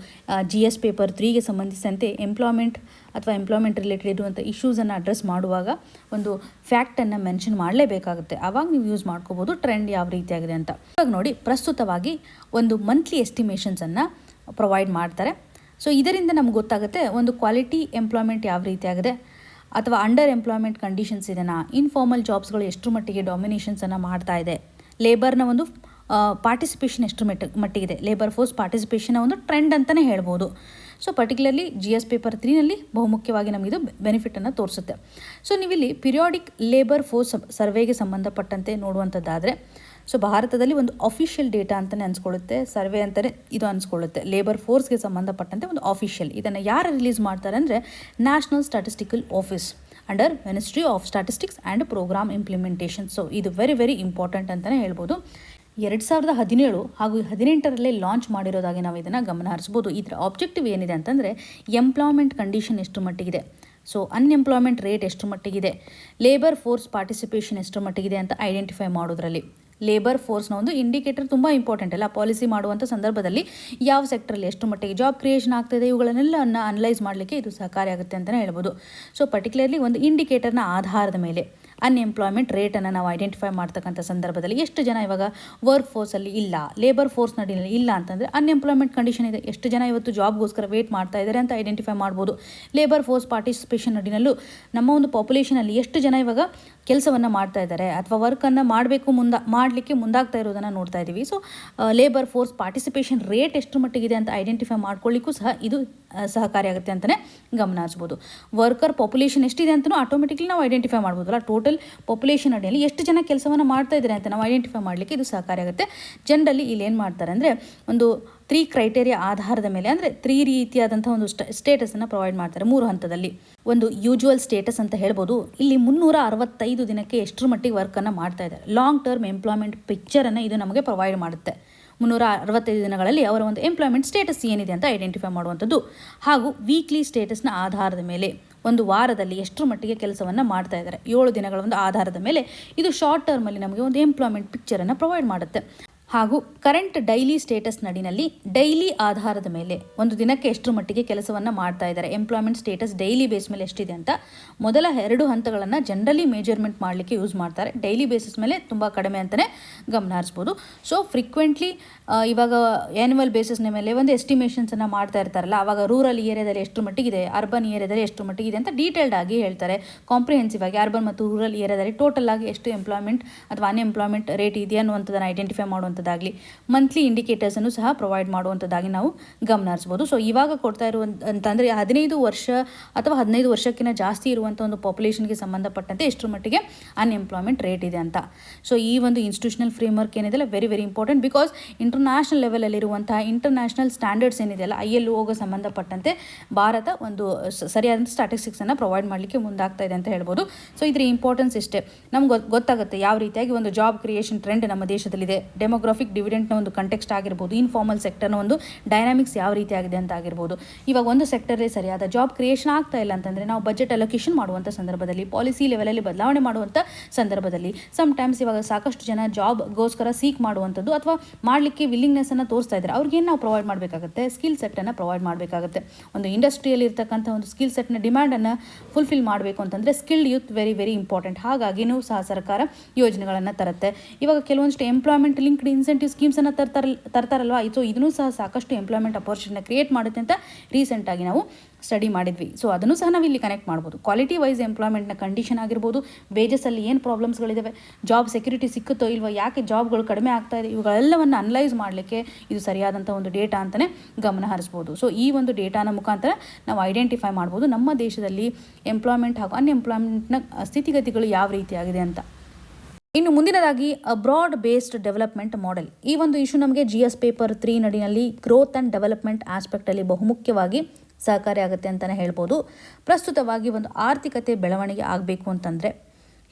[SPEAKER 1] GS ಪೇಪರ್ 3ಗೆ ಸಂಬಂಧಿಸಿದಂತೆ ಎಂಪ್ಲಾಯ್ಮೆಂಟ್ ಅಥವಾ ಎಂಪ್ಲಾಯ್ಮೆಂಟ್ ರಿಲೇಟೆಡ್ ಇರುವಂಥ ಇಶ್ಯೂಸನ್ನು ಅಡ್ರೆಸ್ ಮಾಡುವಾಗ ಒಂದು ಫ್ಯಾಕ್ಟನ್ನು ಮೆನ್ಷನ್ ಮಾಡಲೇಬೇಕಾಗುತ್ತೆ. ಆವಾಗ ನೀವು ಯೂಸ್ ಮಾಡ್ಕೋಬೋದು ಟ್ರೆಂಡ್ ಯಾವ ರೀತಿಯಾಗಿದೆ ಅಂತ. ಇವಾಗ ನೋಡಿ, ಪ್ರಸ್ತುತವಾಗಿ ಒಂದು ಮಂತ್ಲಿ ಎಸ್ಟಿಮೇಷನ್ಸನ್ನು ಪ್ರೊವೈಡ್ ಮಾಡ್ತಾರೆ. ಸೊ ಇದರಿಂದ ನಮ್ಗೆ ಗೊತ್ತಾಗುತ್ತೆ ಒಂದು ಕ್ವಾಲಿಟಿ ಎಂಪ್ಲಾಯ್ಮೆಂಟ್ ಯಾವ ರೀತಿಯಾಗಿದೆ ಅಥವಾ ಅಂಡರ್ ಎಂಪ್ಲಾಯ್ಮೆಂಟ್ ಕಂಡೀಷನ್ಸ್ ಇದೆನಾ, ಇನ್ಫಾರ್ಮಲ್ ಜಾಬ್ಸ್ಗಳು ಎಷ್ಟು ಮಟ್ಟಿಗೆ ಡಾಮಿನೇಷನ್ಸನ್ನು ಮಾಡ್ತಾ ಇದೆ, ಲೇಬರ್ನ ಒಂದು ಪಾರ್ಟಿಸಿಪೇಷನ್ ಎಷ್ಟು ಮಟ್ಟಿಗಿದೆ, ಲೇಬರ್ ಫೋರ್ಸ್ ಪಾರ್ಟಿಸಿಪೇಷನ್ ಒಂದು ಟ್ರೆಂಡ್ ಅಂತಲೇ ಹೇಳ್ಬೋದು. ಸೊ ಪರ್ಟಿಕ್ಯುಲರ್ಲಿ GS ಪೇಪರ್ 3ನಲ್ಲಿ ಬಹುಮುಖ್ಯವಾಗಿ ನಮಗಿದು ಬೆನಿಫಿಟನ್ನು ತೋರಿಸುತ್ತೆ. ಸೊ ನೀವಿಲ್ಲಿ ಪಿರಿಯಾಡಿಕ್ ಲೇಬರ್ ಫೋರ್ಸ್ ಸರ್ವೆಗೆ ಸಂಬಂಧಪಟ್ಟಂತೆ ನೋಡುವಂಥದ್ದಾದರೆ ಸೊ ಭಾರತದಲ್ಲಿ ಒಂದು ಅಫಿಷಿಯಲ್ ಡೇಟಾ ಅಂತಲೇ ಅನ್ಸ್ಕೊಳ್ಳುತ್ತೆ, ಸರ್ವೆ ಅಂತಲೇ ಇದು ಅನ್ಸ್ಕೊಳ್ಳುತ್ತೆ. ಲೇಬರ್ ಫೋರ್ಸ್ಗೆ ಸಂಬಂಧಪಟ್ಟಂತೆ ಒಂದು ಅಫಿಷಿಯಲ್, ಇದನ್ನು ಯಾರು ರಿಲೀಸ್ ಮಾಡ್ತಾರೆ ಅಂದರೆ national statistical office under ministry of statistics and programme implementation. So ಇದು ವೆರಿ ಇಂಪಾರ್ಟೆಂಟ್ ಅಂತಲೇ ಹೇಳ್ಬೋದು. 2017 ಹಾಗೂ 18ರಲ್ಲಿ ಲಾಂಚ್ ಮಾಡಿರೋದಾಗಿ ನಾವು ಇದನ್ನು ಗಮನ ಹರಿಸ್ಬೋದು. ಇದರ ಆಬ್ಜೆಕ್ಟಿವ್ ಏನಿದೆ ಅಂತಂದರೆ ಎಂಪ್ಲಾಯ್ಮೆಂಟ್ ಕಂಡೀಷನ್ ಎಷ್ಟು ಮಟ್ಟಿಗಿದೆ, ಸೊ ಅನ್ಎಂಪ್ಲಾಯ್ಮೆಂಟ್ ರೇಟ್ ಎಷ್ಟು ಮಟ್ಟಿಗಿದೆ, ಲೇಬರ್ ಫೋರ್ಸ್ ಪಾರ್ಟಿಸಿಪೇಷನ್ ಎಷ್ಟು ಮಟ್ಟಿಗಿದೆ ಅಂತ ಐಡೆಂಟಿಫೈ ಮಾಡೋದ್ರಲ್ಲಿ. ಲೇಬರ್ ಫೋರ್ಸ್ನ ಒಂದು ಇಂಡಿಕೇಟರ್ ತುಂಬ ಇಂಪಾರ್ಟೆಂಟ್ ಅಲ್ಲ. ಪಾಲಿಸಿ ಮಾಡುವಂಥ ಸಂದರ್ಭದಲ್ಲಿ ಯಾವ ಸೆಕ್ಟ್ರಲ್ಲಿ ಎಷ್ಟು ಮಟ್ಟಿಗೆ ಜಾಬ್ ಕ್ರಿಯೇಷನ್ ಆಗ್ತಾಯಿದೆ ಇವುಗಳನ್ನೆಲ್ಲ ಅನಲೈಸ್ ಮಾಡಲಿಕ್ಕೆ ಇದು ಸಹಕಾರಿಯಾಗುತ್ತೆ ಅಂತಲೇ ಹೇಳ್ಬೋದು. ಸೊ ಪರ್ಟಿಕ್ಯುಲರ್ಲಿ ಒಂದು ಇಂಡಿಕೇಟರ್ನ ಆಧಾರದ ಮೇಲೆ ಅನ್ಎಂಪ್ಲಾಯ್ಮೆಂಟ್ ರೇಟನ್ನು ನಾವು ಐಡೆಂಟಿಫೈ ಮಾಡ್ತಕ್ಕಂಥ ಸಂದರ್ಭದಲ್ಲಿ ಎಷ್ಟು ಜನ ಇವಾಗ ವರ್ಕ್ ಫೋರ್ಸಲ್ಲಿ ಇಲ್ಲ, ಲೇಬರ್ ಫೋರ್ಸ್ ನಡಿನಲ್ಲಿ ಇಲ್ಲ ಅಂತಂದರೆ ಅನ್ಎಂಪ್ಲಾಯ್ಮೆಂಟ್ ಕಂಡೀಷನ್ ಇದೆ, ಎಷ್ಟು ಜನ ಇವತ್ತು ಜಾಬ್ಗೋಸ್ಕರ ವೇಟ್ ಮಾಡ್ತಾ ಇದ್ದಾರೆ ಅಂತ ಐಡೆಂಟಿಫೈ ಮಾಡ್ಬೋದು. ಲೇಬರ್ ಫೋರ್ಸ್ ಪಾರ್ಟಿಸಿಪೇಷನ್ ನಡಿನಲ್ಲೂ ನಮ್ಮ ಒಂದು ಪಾಪ್ಯುಲೇಷನಲ್ಲಿ ಎಷ್ಟು ಜನ ಇವಾಗ ಕೆಲಸವನ್ನು ಮಾಡ್ತಾ ಇದ್ದಾರೆ ಅಥವಾ ವರ್ಕನ್ನು ಮಾಡಲಿಕ್ಕೆ ಮುಂದಾಗ್ತಾ ಇರೋದನ್ನು ನೋಡ್ತಾ ಇದ್ದೀವಿ. So labour force participation rate ಎಷ್ಟು ಮಟ್ಟಿಗಿದೆ ಅಂತ ಐಡೆಂಟಿಫೈ ಮಾಡ್ಕೊಳ್ಳಿಕ್ಕೂ ಸಹ ಇದು ಸಹಕಾರಿಯಾಗುತ್ತೆ ಅಂತಲೇ ಗಮನ ಹರಿಸ್ಬೋದು. ವರ್ಕರ್ ಪಾಪ್ಯುಲೇಷನ್ ಎಷ್ಟಿದೆ ಅಂತಲೂ ಆಟೋಮೆಟಿಕ್ಲಿ ನಾವು ಐಡೆಂಟಿಫೈ ಮಾಡ್ಬೋದಲ್ಲ. ಟೋಟಲ್ ಪಾಪ್ಯುಲೇಷನ್ ಅಡಿಯಲ್ಲಿ ಎಷ್ಟು ಜನ ಕೆಲಸವನ್ನು ಮಾಡ್ತಾ ಇದ್ದಾರೆ ಅಂತ ನಾವು ಐಡೆಂಟಿಫೈ ಮಾಡಲಿಕ್ಕೆ ಇದು ಸಹಕಾರಿಯಾಗುತ್ತೆ. ಜನರಲಿ ಇಲ್ಲಿ ಏನು ಮಾಡ್ತಾರೆ ಅಂದರೆ ಒಂದು 3 ಕ್ರೈಟೇರಿಯಾ ಆಧಾರದ ಮೇಲೆ ಅಂದರೆ 3 ರೀತಿಯಾದಂಥ ಒಂದು ಸ್ಟೇಟಸನ್ನು ಪ್ರೊವೈಡ್ ಮಾಡ್ತಾರೆ 3 ಹಂತದಲ್ಲಿ. ಒಂದು ಯೂಜುವಲ್ ಸ್ಟೇಟಸ್ ಅಂತ ಹೇಳ್ಬೋದು. ಇಲ್ಲಿ 365 ದಿನಕ್ಕೆ ಎಷ್ಟರ ಮಟ್ಟಿಗೆ ವರ್ಕನ್ನು ಮಾಡ್ತಾ ಇದ್ದಾರೆ. ಲಾಂಗ್ ಟರ್ಮ್ ಎಂಪ್ಲಾಯ್ಮೆಂಟ್ ಪಿಕ್ಚರನ್ನು ಇದು ನಮಗೆ ಪ್ರೊವೈಡ್ ಮಾಡುತ್ತೆ. 365 ದಿನಗಳಲ್ಲಿ ಅವರ ಒಂದು ಎಂಪ್ಲಾಯ್ಮೆಂಟ್ ಸ್ಟೇಟಸ್ ಏನಿದೆ ಅಂತ ಐಡೆಂಟಿಫೈ ಮಾಡುವಂಥದ್ದು. ಹಾಗೂ ವೀಕ್ಲಿ ಸ್ಟೇಟಸ್ನ ಆಧಾರದ ಮೇಲೆ ಒಂದು ವಾರದಲ್ಲಿ ಎಷ್ಟರ ಮಟ್ಟಿಗೆ ಕೆಲಸವನ್ನು ಮಾಡ್ತಾ ಇದ್ದಾರೆ 7 ದಿನಗಳ ಒಂದು ಆಧಾರದ ಮೇಲೆ ಇದು ಶಾರ್ಟ್ ಟರ್ಮಲ್ಲಿ ನಮಗೆ ಒಂದು ಎಂಪ್ಲಾಯ್ಮೆಂಟ್ ಪಿಕ್ಚರನ್ನು ಪ್ರೊವೈಡ್ ಮಾಡುತ್ತೆ. ಹಾಗೂ ಕರೆಂಟ್ ಡೈಲಿ ಸ್ಟೇಟಸ್ ನಡಿನಲ್ಲಿ ಡೈಲಿ ಆಧಾರದ ಮೇಲೆ ಒಂದು ದಿನಕ್ಕೆ ಎಷ್ಟರ ಮಟ್ಟಿಗೆ ಕೆಲಸವನ್ನು ಮಾಡ್ತಾ ಇದ್ದಾರೆ, ಎಂಪ್ಲಾಯ್ಮೆಂಟ್ ಸ್ಟೇಟಸ್ ಡೈಲಿ ಬೇಸ್ ಮೇಲೆ ಎಷ್ಟಿದೆ ಅಂತ ಮೊದಲ 2 ಹಂತಗಳನ್ನು ಜನರಲಿ ಮೇಜರ್ಮೆಂಟ್ ಮಾಡಲಿಕ್ಕೆ ಯೂಸ್ ಮಾಡ್ತಾರೆ. ಡೈಲಿ ಬೇಸಿಸ್ ಮೇಲೆ ತುಂಬ ಕಡಿಮೆ ಅಂತಲೇ ಗಮನ ಹರಿಸ್ಬೋದು. ಸೊ ಫ್ರೀಕ್ವೆಂಟ್ಲಿ ಇವಾಗ ಆ್ಯನ್ಯುವಲ್ ಬೇಸಿಸ್ನ ಮೇಲೆ ಒಂದು ಎಸ್ಟಿಮೇಷನ್ಸನ್ನು ಮಾಡ್ತಾ ಇರ್ತಾರಲ್ಲ, ಆವಾಗ ರೂರಲ್ ಏರಿಯಾದಲ್ಲಿ ಎಷ್ಟು ಮಟ್ಟಿಗಿದೆ, ಅರ್ಬನ್ ಏರಿಯಾದಲ್ಲಿ ಎಷ್ಟು ಮಟ್ಟಿಗಿದೆ ಅಂತ ಡೀಟೇಲ್ಡ್ ಆಗಿ ಹೇಳ್ತಾರೆ. ಕಾಂಪ್ರಿಹೆನ್ಸಿವ್ ಆಗಿ ಅರ್ಬನ್ ಮತ್ತು ರೂರಲ್ ಏರಿಯಾದಲ್ಲಿ ಟೋಟಲ್ ಆಗಿ ಎಷ್ಟು ಎಂಪ್ಲಾಯ್ಮೆಂಟ್ ಅಥವಾ ಅನ್ಎಂಪ್ಲಾಯ್ಮೆಂಟ್ ರೇಟ್ ಇದೆ ಅನ್ನುವಂಥದ್ದನ್ನು ಐಡೆಂಟಿಫೈ ಮಾಡುವಂಥದ್ದಾಗಲಿ ಮಂತ್ಲಿ ಇಂಡಿಕೇಟರ್ಸನ್ನು ಸಹ ಪ್ರೊವೈಡ್ ಮಾಡುವಂಥದ್ದಾಗಿ ನಾವು ಗಮನ ಹರಿಸ್ಬೋದು. ಸೊ ಇವಾಗ ಕೊಡ್ತಾ ಇರುವಂತಂದರೆ 15 ವರ್ಷ ಅಥವಾ 15 ವರ್ಷಕ್ಕಿಂತ ಜಾಸ್ತಿ ಇರುವಂಥ ಒಂದು ಪಾಪ್ಯುಲೇಷನ್ಗೆ ಸಂಬಂಧಪಟ್ಟಂತೆ ಎಷ್ಟರ ಮಟ್ಟಿಗೆ ಅನ್ಎಂಪ್ಲಾಯ್ಮೆಂಟ್ ರೇಟ್ ಇದೆ ಅಂತ. ಸೊ ಈ ಒಂದು ಇನ್ಸ್ಟಿಟ್ಯೂಷನಲ್ ಫ್ರೇಮ್ವರ್ಕ್ ಏನಿದೆಲ್ಲ ವೆರಿ ಇಂಪಾರ್ಟೆಂಟ್. ಬಿಕಾಸ್ ಇಂಟರ್ನ್ಯಾಷನಲ್ ಲೆವೆಲಲ್ಲಿರುವಂತಹ ಇಂಟರ್ನ್ಯಾಷನಲ್ ಸ್ಟ್ಯಾಂಡರ್ಡ್ಸ್ ಏನಿದೆಯಲ್ಲ ILOಗೆ ಸಂಬಂಧಪಟ್ಟಂತೆ ಭಾರತ ಒಂದು ಸರಿಯಾದಂಥ ಸ್ಟ್ಯಾಟಿಸ್ಟಿಕ್ಸನ್ನು ಪ್ರೊವೈಡ್ ಮಾಡಲಿಕ್ಕೆ ಮುಂದಾಗ್ತಾ ಇದೆ ಅಂತ ಹೇಳ್ಬೋದು. ಸೊ ಇದರ ಇಂಪಾರ್ಟೆನ್ಸ್ ಇಷ್ಟೇ. ನಮ್ಗೆ ಗೊತ್ತಾಗುತ್ತೆ ಯಾವ ರೀತಿಯಾಗಿ ಒಂದು ಜಾಬ್ ಕ್ರಿಯೇಷನ್ ಟ್ರೆಂಡ್ ನಮ್ಮ ದೇಶದಲ್ಲಿದೆ, ಡೆಮೋಗ್ರಫಿ ಡೆಮೋಗ್ರಫಿಕ್ ಡಿವಿಡೆಂಟ್ನ ಒಂದು ಕಂಟೆಕ್ಸ್ಟ್ ಆಗಿರ್ಬೋದು, ಇನ್ಫಾರ್ಮಲ್ ಸೆಕ್ಟರ್ನ ಒಂದು ಡೈನಾಮಿಕ್ಸ್ ಯಾವ ರೀತಿ ಆಗಿದೆ ಅಂತ ಆಗಿರ್ಬೋದು. ಇವಾಗ ಒಂದು ಸೆಕ್ಟರಲ್ಲಿ ಸರಿಯಾದ ಜಾಬ್ ಕ್ರಿಯೇಷನ್ ಆಗ್ತಾ ಇಲ್ಲ ಅಂತಂದರೆ ನಾವು ಬಜೆಟ್ ಅಲೋಕೇಶನ್ ಮಾಡುವಂಥ ಸಂದರ್ಭದಲ್ಲಿ, ಪಾಲಿಸಿ ಲೆವೆಲಲ್ಲಿ ಬದಲಾವಣೆ ಮಾಡುವಂಥ ಸಂದರ್ಭದಲ್ಲಿ ಸಮ್ಟೈಮ್ಸ್ ಇವಾಗ ಸಾಕಷ್ಟು ಜನ ಜಾಬ್ಗೋಸ್ಕರ ಸೀಕ್ ಮಾಡುವಂಥದ್ದು ಅಥವಾ ಮಾಡಲಿಕ್ಕೆ ವಿಲ್ಲಿಂಗ್ನೆಸ್ಸನ್ನು ತೋರಿಸ್ತಾ ಇದ್ದಾರೆ. ಅವ್ರಿಗೇನು ನಾವು ಪ್ರೊವೈಡ್ ಮಾಡಬೇಕಾಗುತ್ತೆ? ಸ್ಕಿಲ್ ಸೆಟ್ಟನ್ನು ಪ್ರೊವೈಡ್ ಮಾಡಬೇಕಾಗುತ್ತೆ. ಒಂದು ಇಂಡಸ್ಟ್ರಿಯಲ್ಲಿ ಇರ್ತಕ್ಕಂಥ ಒಂದು ಸ್ಕಿಲ್ ಸೆಟ್ನ ಡಿಮ್ಯಾಂಡನ್ನು ಫುಲ್ಫಿಲ್ ಮಾಡಬೇಕು ಅಂತಂದರೆ skilled youth very very important. ಹಾಗಾಗಿನೂ ಸಹ ಸರ್ಕಾರ ಯೋಜನೆಗಳನ್ನು ತರುತ್ತೆ. ಇವಾಗ ಕೆಲವೊಂದಿಷ್ಟು ಎಂಪ್ಲಾಯ್ಮೆಂಟ್ ಲಿಂಕ್ಡ್ ಇನ್ಸೆಂಟಿವ್ ಸ್ಕೀಮ್ಸನ್ನು ತರ್ತಾರಲ್ವಾ, ಸೊ ಇದನ್ನು ಸಹ ಸಾಕಷ್ಟು ಎಂಪ್ಲಾಯ್ಮೆಂಟ್ ಅಪರ್ಚುನಿಟಿನ ಕ್ರಿಯೇಟ್ ಮಾಡುತ್ತೆ ಅಂತ ರೀಸೆಂಟಾಗಿ ನಾವು ಸ್ಟಡಿ ಮಾಡಿದ್ವಿ. ಸೊ ಅದನ್ನು ಸಹ ನಾವು ಇಲ್ಲಿ ಕನೆಕ್ಟ್ ಮಾಡ್ಬೋದು. ಕ್ವಾಲಿಟಿ ವೈಸ್ ಎಂಪ್ಲಾಯ್ಮೆಂಟ್ನ ಕಂಡೀಷನ್ ಆಗಿರ್ಬೋದು, ವೇಜಸಲ್ಲಿ ಏನು ಪ್ರಾಬ್ಲಮ್ಸ್ಗಳಿದ್ದಾವೆ, ಜಾಬ್ ಸೆಕ್ಯೂರಿಟಿ ಸಿಕ್ಕುತ್ತೋ ಇಲ್ವೋ, ಯಾಕೆ ಜಾಬ್ಗಳು ಕಡಿಮೆ ಆಗ್ತಾ ಇದೆ, ಇವುಗಳೆಲ್ಲವನ್ನು ಅನಲೈಸ್ ಮಾಡಲಿಕ್ಕೆ ಇದು ಸರಿಯಾದಂಥ ಒಂದು ಡೇಟಾ ಅಂತಲೇ ಗಮನ ಹರಿಸ್ಬೋದು. ಸೊ ಈ ಒಂದು ಡೇಟಾನ ಮುಖಾಂತರ ನಾವು ಐಡೆಂಟಿಫೈ ಮಾಡ್ಬೋದು ನಮ್ಮ ದೇಶದಲ್ಲಿ ಎಂಪ್ಲಾಯ್ಮೆಂಟ್ ಹಾಗೂ ಅನ್ಎಂಪ್ಲಾಯ್ಮೆಂಟ್ನ ಸ್ಥಿತಿಗತಿಗಳು ಯಾವ ರೀತಿಯಾಗಿದೆ ಅಂತ. ಇನ್ನು ಮುಂದಿನದಾಗಿ ಬ್ರಾಡ್ ಬೇಸ್ಡ್ ಡೆವಲಪ್ಮೆಂಟ್ ಮಾಡೆಲ್. ಈ ಒಂದು ಇಶ್ಯೂ ನಮಗೆ GS ಪೇಪರ್ 3 ನಡಿನಲ್ಲಿ ಗ್ರೋತ್ ಆ್ಯಂಡ್ ಡೆವಲಪ್ಮೆಂಟ್ ಆಸ್ಪೆಕ್ಟಲ್ಲಿ ಬಹುಮುಖ್ಯವಾಗಿ ಸಹಕಾರಿ ಆಗುತ್ತೆ ಅಂತಲೇ ಹೇಳ್ಬೋದು. ಪ್ರಸ್ತುತವಾಗಿ ಒಂದು ಆರ್ಥಿಕತೆ ಬೆಳವಣಿಗೆ ಆಗಬೇಕು ಅಂತಂದರೆ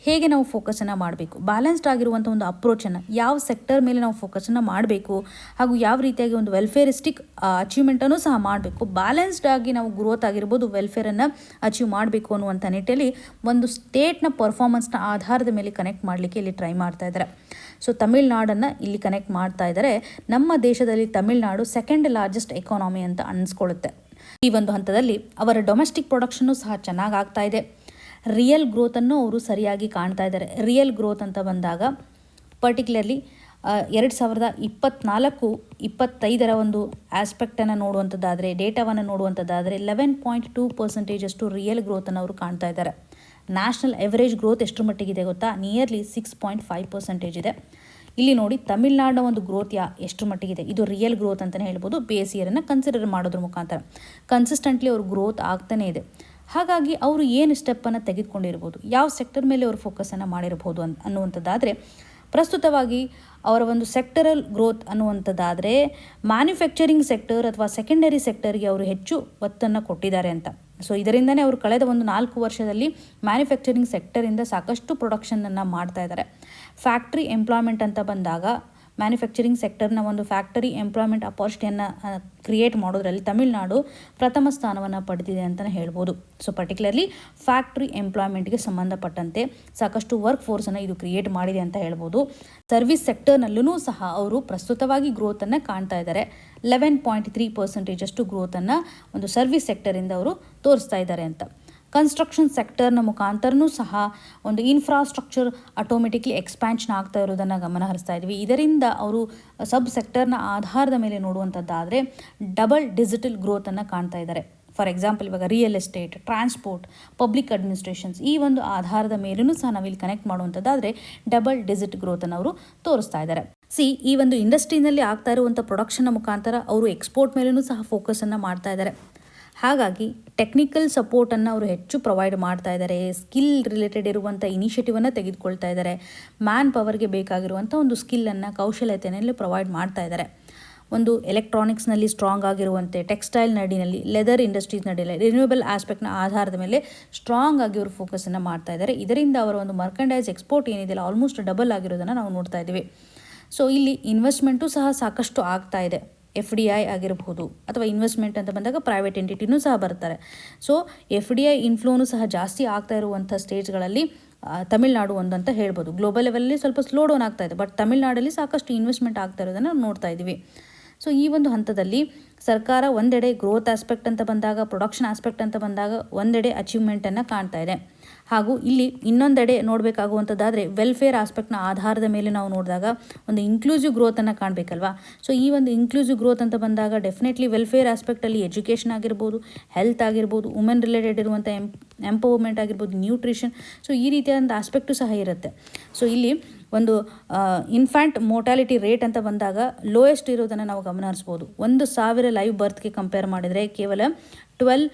[SPEAKER 1] ಹೇಗೆ ನಾವು ಫೋಕಸನ್ನು ಮಾಡಬೇಕು, ಬ್ಯಾಲೆನ್ಸ್ಡ್ ಆಗಿರುವಂಥ ಒಂದು ಅಪ್ರೋಚನ್ನು ಯಾವ ಸೆಕ್ಟರ್ ಮೇಲೆ ನಾವು ಫೋಕಸನ್ನು ಮಾಡಬೇಕು, ಹಾಗೂ ಯಾವ ರೀತಿಯಾಗಿ ಒಂದು ವೆಲ್ಫೇರಿಸ್ಟಿಕ್ ಅಚೀವ್ಮೆಂಟನ್ನು ಸಹ ಮಾಡಬೇಕು. ಬ್ಯಾಲೆನ್ಸ್ಡ್ ಆಗಿ ನಾವು ಗ್ರೋತ್ ಆಗಿರ್ಬೋದು, ವೆಲ್ಫೇರನ್ನು ಅಚೀವ್ ಮಾಡಬೇಕು ಅನ್ನುವಂಥ ನಿಟ್ಟಿನಲ್ಲಿ ಒಂದು ಸ್ಟೇಟ್ನ ಪರ್ಫಾರ್ಮೆನ್ಸ್ನ ಆಧಾರದ ಮೇಲೆ ಕನೆಕ್ಟ್ ಮಾಡಲಿಕ್ಕೆ ಇಲ್ಲಿ ಟ್ರೈ ಮಾಡ್ತಾ ಇದ್ದಾರೆ. ಸೊ ತಮಿಳ್ನಾಡನ್ನು ಇಲ್ಲಿ ಕನೆಕ್ಟ್ ಮಾಡ್ತಾ ಇದ್ದಾರೆ. ನಮ್ಮ ದೇಶದಲ್ಲಿ ತಮಿಳ್ನಾಡು ಸೆಕೆಂಡ್ ಲಾರ್ಜೆಸ್ಟ್ ಎಕಾನಮಿ ಅಂತ ಅನಿಸ್ಕೊಳ್ಳುತ್ತೆ. ಈ ಒಂದು ಹಂತದಲ್ಲಿ ಅವರ ಡೊಮೆಸ್ಟಿಕ್ ಪ್ರೊಡಕ್ಷನ್ನು ಸಹ ಚೆನ್ನಾಗಿ ಆಗ್ತಾ ಇದೆ. ರಿಯಲ್ ಗ್ರೋತನ್ನು ಅವರು ಸರಿಯಾಗಿ ಕಾಣ್ತಾ ಇದ್ದಾರೆ. ರಿಯಲ್ ಗ್ರೋತ್ ಅಂತ ಬಂದಾಗ ಪರ್ಟಿಕ್ಯುಲರ್ಲಿ 2024-25 ಒಂದು ಆಸ್ಪೆಕ್ಟನ್ನು ನೋಡುವಂಥದ್ದಾದರೆ, ಡೇಟಾವನ್ನು ನೋಡುವಂಥದ್ದಾದರೆ 11.2% ಅಷ್ಟು ರಿಯಲ್ ಗ್ರೋತನ್ನು ಅವರು ಕಾಣ್ತಾ ಇದ್ದಾರೆ. ನ್ಯಾಷನಲ್ ಎವರೇಜ್ ಗ್ರೋತ್ ಎಷ್ಟು ಮಟ್ಟಿಗಿದೆ ಗೊತ್ತಾ? ನಿಯರ್ಲಿ 6.5% ಇದೆ. ಇಲ್ಲಿ ನೋಡಿ ತಮಿಳ್ನಾಡಿನ ಒಂದು ಗ್ರೋತ್ ಎಷ್ಟು ಮಟ್ಟಿಗಿದೆ, ಇದು ರಿಯಲ್ ಗ್ರೋತ್ ಅಂತಲೇ ಹೇಳ್ಬೋದು. ಬೇಸ್ ಇಯರನ್ನು ಕನ್ಸಿಡರ್ ಮಾಡೋದ್ರ ಮುಖಾಂತರ ಕನ್ಸಿಸ್ಟೆಂಟ್ಲಿ ಅವರು ಗ್ರೋತ್ ಆಗ್ತಾನೇ ಇದೆ. ಹಾಗಾಗಿ ಅವರು ಏನು ಸ್ಟೆಪ್ಪನ್ನು ತೆಗೆದುಕೊಂಡಿರ್ಬೋದು, ಯಾವ ಸೆಕ್ಟರ್ ಮೇಲೆ ಅವರು ಫೋಕಸನ್ನು ಮಾಡಿರ್ಬೋದು ಅನ್ನುವಂಥದ್ದಾದರೆ, ಪ್ರಸ್ತುತವಾಗಿ ಅವರ ಒಂದು ಸೆಕ್ಟರಲ್ ಗ್ರೋತ್ ಅನ್ನುವಂಥದ್ದಾದರೆ ಮ್ಯಾನುಫ್ಯಾಕ್ಚರಿಂಗ್ ಸೆಕ್ಟರ್ ಅಥವಾ ಸೆಕೆಂಡರಿ ಸೆಕ್ಟರ್ಗೆ ಅವರು ಹೆಚ್ಚು ಒತ್ತನ್ನು ಕೊಟ್ಟಿದ್ದಾರೆ ಅಂತ. ಸೊ ಇದರಿಂದನೇ ಅವರು ಕಳೆದ ಒಂದು 4 ವರ್ಷದಲ್ಲಿ ಮ್ಯಾನುಫ್ಯಾಕ್ಚರಿಂಗ್ ಸೆಕ್ಟರಿಂದ ಸಾಕಷ್ಟು ಪ್ರೊಡಕ್ಷನನ್ನು ಮಾಡ್ತಾ ಇದ್ದಾರೆ. ಫ್ಯಾಕ್ಟ್ರಿ ಎಂಪ್ಲಾಯ್ಮೆಂಟ್ ಅಂತ ಬಂದಾಗ ಮ್ಯಾನುಫ್ಯಾಕ್ಚರಿಂಗ್ ಸೆಕ್ಟರ್ನ ಒಂದು ಫ್ಯಾಕ್ಟರಿ ಎಂಪ್ಲಾಯ್ಮೆಂಟ್ ಅಪಾರ್ಚುನಿಟಿಯನ್ನು ಕ್ರಿಯೇಟ್ ಮಾಡೋದ್ರಲ್ಲಿ ತಮಿಳುನಾಡು ಪ್ರಥಮ ಸ್ಥಾನವನ್ನು ಪಡೆದಿದೆ ಅಂತಲೇ ಹೇಳ್ಬೋದು. ಸೊ ಪರ್ಟಿಕ್ಯುಲರ್ಲಿ ಫ್ಯಾಕ್ಟ್ರಿ ಎಂಪ್ಲಾಯ್ಮೆಂಟ್ಗೆ ಸಂಬಂಧಪಟ್ಟಂತೆ ಸಾಕಷ್ಟು ವರ್ಕ್ ಫೋರ್ಸನ್ನು ಇದು ಕ್ರಿಯೇಟ್ ಮಾಡಿದೆ ಅಂತ ಹೇಳ್ಬೋದು. ಸರ್ವಿಸ್ ಸೆಕ್ಟರ್ನಲ್ಲೂ ಸಹ ಅವರು ಪ್ರಸ್ತುತವಾಗಿ ಗ್ರೋತನ್ನು ಕಾಣ್ತಾ ಇದ್ದಾರೆ. 11.3% ಅಷ್ಟು ಗ್ರೋತನ್ನು ಒಂದು ಸರ್ವಿಸ್ ಸೆಕ್ಟರಿಂದ ಅವರು ತೋರಿಸ್ತಾ ಇದ್ದಾರೆ ಅಂತ. ಕನ್ಸ್ಟ್ರಕ್ಷನ್ ಸೆಕ್ಟರ್ನ ಮುಖಾಂತರನೂ ಸಹ ಒಂದು ಇನ್ಫ್ರಾಸ್ಟ್ರಕ್ಚರ್ ಆಟೋಮೆಟಿಕ್ಲಿ ಎಕ್ಸ್ಪ್ಯಾನ್ಷನ್ ಆಗ್ತಾ ಇರೋದನ್ನು ಗಮನ ಹರಿಸ್ತಾ ಇದ್ವಿ. ಇದರಿಂದ ಅವರು ಸಬ್ ಸೆಕ್ಟರ್ನ ಆಧಾರದ ಮೇಲೆ ನೋಡುವಂಥದ್ದಾದರೆ ಡಬಲ್ ಡಿಜಿಟಲ್ ಗ್ರೋತನ್ನು ಕಾಣ್ತಾ ಇದ್ದಾರೆ. ಫಾರ್ ಎಕ್ಸಾಂಪಲ್ ಇವಾಗ real estate, transport, public administrations, ಈ ಒಂದು ಆಧಾರದ ಮೇಲೂ ಸಹ ನಾವಿಲ್ಲಿ ಕನೆಕ್ಟ್ ಮಾಡುವಂಥದ್ದಾದರೆ ಡಬಲ್ ಡಿಜಿಟ್ ಗ್ರೋತನ್ನು ಅವರು ತೋರಿಸ್ತಾ ಇದ್ದಾರೆ. ಈ ಒಂದು ಇಂಡಸ್ಟ್ರಿನಲ್ಲಿ ಆಗ್ತಾ ಇರುವಂಥ ಪ್ರೊಡಕ್ಷನ್ನ ಮುಖಾಂತರ ಅವರು ಎಕ್ಸ್ಪೋರ್ಟ್ ಮೇಲೂ ಸಹ ಫೋಕಸನ್ನು ಮಾಡ್ತಾ ಇದ್ದಾರೆ. ಹಾಗಾಗಿ ಟೆಕ್ನಿಕಲ್ ಸಪೋರ್ಟನ್ನು ಅವರು ಹೆಚ್ಚು ಪ್ರೊವೈಡ್ ಮಾಡ್ತಾ ಇದ್ದಾರೆ. ಸ್ಕಿಲ್ ರಿಲೇಟೆಡ್ ಇರುವಂಥ ಇನಿಷಿಯೇಟಿವನ್ನು ತೆಗೆದುಕೊಳ್ತಾ ಇದ್ದಾರೆ. ಮ್ಯಾನ್ ಪವರ್ಗೆ ಬೇಕಾಗಿರುವಂಥ ಒಂದು ಸ್ಕಿಲ್ಲನ್ನು, ಕೌಶಲ್ಯತೆಯಲ್ಲಿ ಪ್ರೊವೈಡ್ ಮಾಡ್ತಾ ಇದ್ದಾರೆ. ಒಂದು ಎಲೆಕ್ಟ್ರಾನಿಕ್ಸ್ನಲ್ಲಿ ಸ್ಟ್ರಾಂಗ್ ಆಗಿರುವಂತೆ, ಟೆಕ್ಸ್ಟೈಲ್ ನಡಿನಲ್ಲಿ, ಲೆದರ್ ಇಂಡಸ್ಟ್ರೀಸ್ ನಡಿಯಲ್ಲಿ ರಿನ್ಯೂಯಬಲ್ ಆಸ್ಪೆಕ್ಟ್ನ ಆಧಾರದ ಮೇಲೆ ಸ್ಟ್ರಾಂಗ್ ಆಗಿ ಅವರು ಫೋಕಸನ್ನು ಮಾಡ್ತಾ ಇದ್ದಾರೆ. ಇದರಿಂದ ಅವರ ಒಂದು ಮರ್ಕಂಡೈಸ್ ಎಕ್ಸ್ಪೋರ್ಟ್ ಏನಿದೆಯಲ್ಲ ಆಲ್ಮೋಸ್ಟ್ ಡಬಲ್ ಆಗಿರೋದನ್ನು ನಾವು ನೋಡ್ತಾ ಇದ್ದೀವಿ. ಸೊ ಇಲ್ಲಿ ಇನ್ವೆಸ್ಟ್ಮೆಂಟು ಸಹ ಸಾಕಷ್ಟು ಆಗ್ತಾ ಇದೆ. FDI ಆಗಿರಬಹುದು ಅಥವಾ ಇನ್ವೆಸ್ಟ್ಮೆಂಟ್ ಅಂತ ಬಂದಾಗ ಪ್ರೈವೇಟ್ ಎಂಟಿಟಿನೂ ಸಹ ಬರ್ತಾರೆ. ಸೊ FDI ಇನ್ಫ್ಲೋನು ಸಹ ಜಾಸ್ತಿ ಆಗ್ತಾ ಇರುವಂಥ ಸ್ಟೇಟ್ಸ್ಗಳಲ್ಲಿ ತಮಿಳ್ನಾಡು ಒಂದು ಅಂತ ಹೇಳ್ಬೋದು. ಗ್ಲೋಬಲ್ ಲೆವೆಲಲ್ಲಿ ಸ್ವಲ್ಪ ಸ್ಲೋ ಡೌನ್ ಆಗ್ತಾ ಇದೆ, ಬಟ್ ತಮಿಳ್ನಾಡಲ್ಲಿ ಸಾಕಷ್ಟು ಇನ್ವೆಸ್ಟ್ಮೆಂಟ್ ಆಗ್ತಾ ಇರೋದನ್ನು ನೋಡ್ತಾ ಇದ್ದೀವಿ. ಸೊ ಈ ಒಂದು ಹಂತದಲ್ಲಿ ಸರ್ಕಾರ ಒಂದೆಡೆ ಗ್ರೋತ್ ಆಸ್ಪೆಕ್ಟ್ ಅಂತ ಬಂದಾಗ, ಪ್ರೊಡಕ್ಷನ್ ಆಸ್ಪೆಕ್ಟ್ ಅಂತ ಬಂದಾಗ ಒಂದೆಡೆ ಅಚೀವ್ಮೆಂಟನ್ನು ಕಾಣ್ತಾ ಇದೆ. ಹಾಗೂ ಇಲ್ಲಿ ಇನ್ನೊಂದೆಡೆ ನೋಡಬೇಕಾಗುವಂಥದ್ದಾದರೆ ವೆಲ್ಫೇರ್ ಆಸ್ಪೆಕ್ಟ್ನ ಆಧಾರದ ಮೇಲೆ ನಾವು ನೋಡಿದಾಗ ಒಂದು ಇನ್ಕ್ಲೂಸಿವ್ ಗ್ರೋತನ್ನು ಕಾಣಬೇಕಲ್ವಾ. ಸೊ ಈ ಒಂದು ಇನ್ಕ್ಲೂಸಿವ್ ಗ್ರೋತ್ ಅಂತ ಬಂದಾಗ ಡೆಫಿನೆಟ್ಲಿ ವೆಲ್ಫೇರ್ ಆಸ್ಪೆಕ್ಟಲ್ಲಿ ಎಜುಕೇಷನ್ ಆಗಿರ್ಬೋದು, ಹೆಲ್ತ್ ಆಗಿರ್ಬೋದು, ವುಮೆನ್ ರಿಲೇಟೆಡ್ ಇರುವಂಥ ಎಂಪವರ್ಮೆಂಟ್ ಆಗಿರ್ಬೋದು, ನ್ಯೂಟ್ರಿಷನ್, ಸೊ ಈ ರೀತಿಯಾದಂಥ ಆಸ್ಪೆಕ್ಟು ಸಹ ಇರುತ್ತೆ. ಸೊ ಇಲ್ಲಿ ಒಂದು ಇನ್ಫ್ಯಾಂಟ್ ಮೋರ್ಟಾಲಿಟಿ ರೇಟ್ ಅಂತ ಬಂದಾಗ ಲೋಯೆಸ್ಟ್ ಇರೋದನ್ನು ನಾವು ಗಮನ ಹರಿಸ್ಬೋದು. 1,000 ಲೈವ್ ಬರ್ತ್ಗೆ ಕಂಪೇರ್ ಮಾಡಿದರೆ ಕೇವಲ 12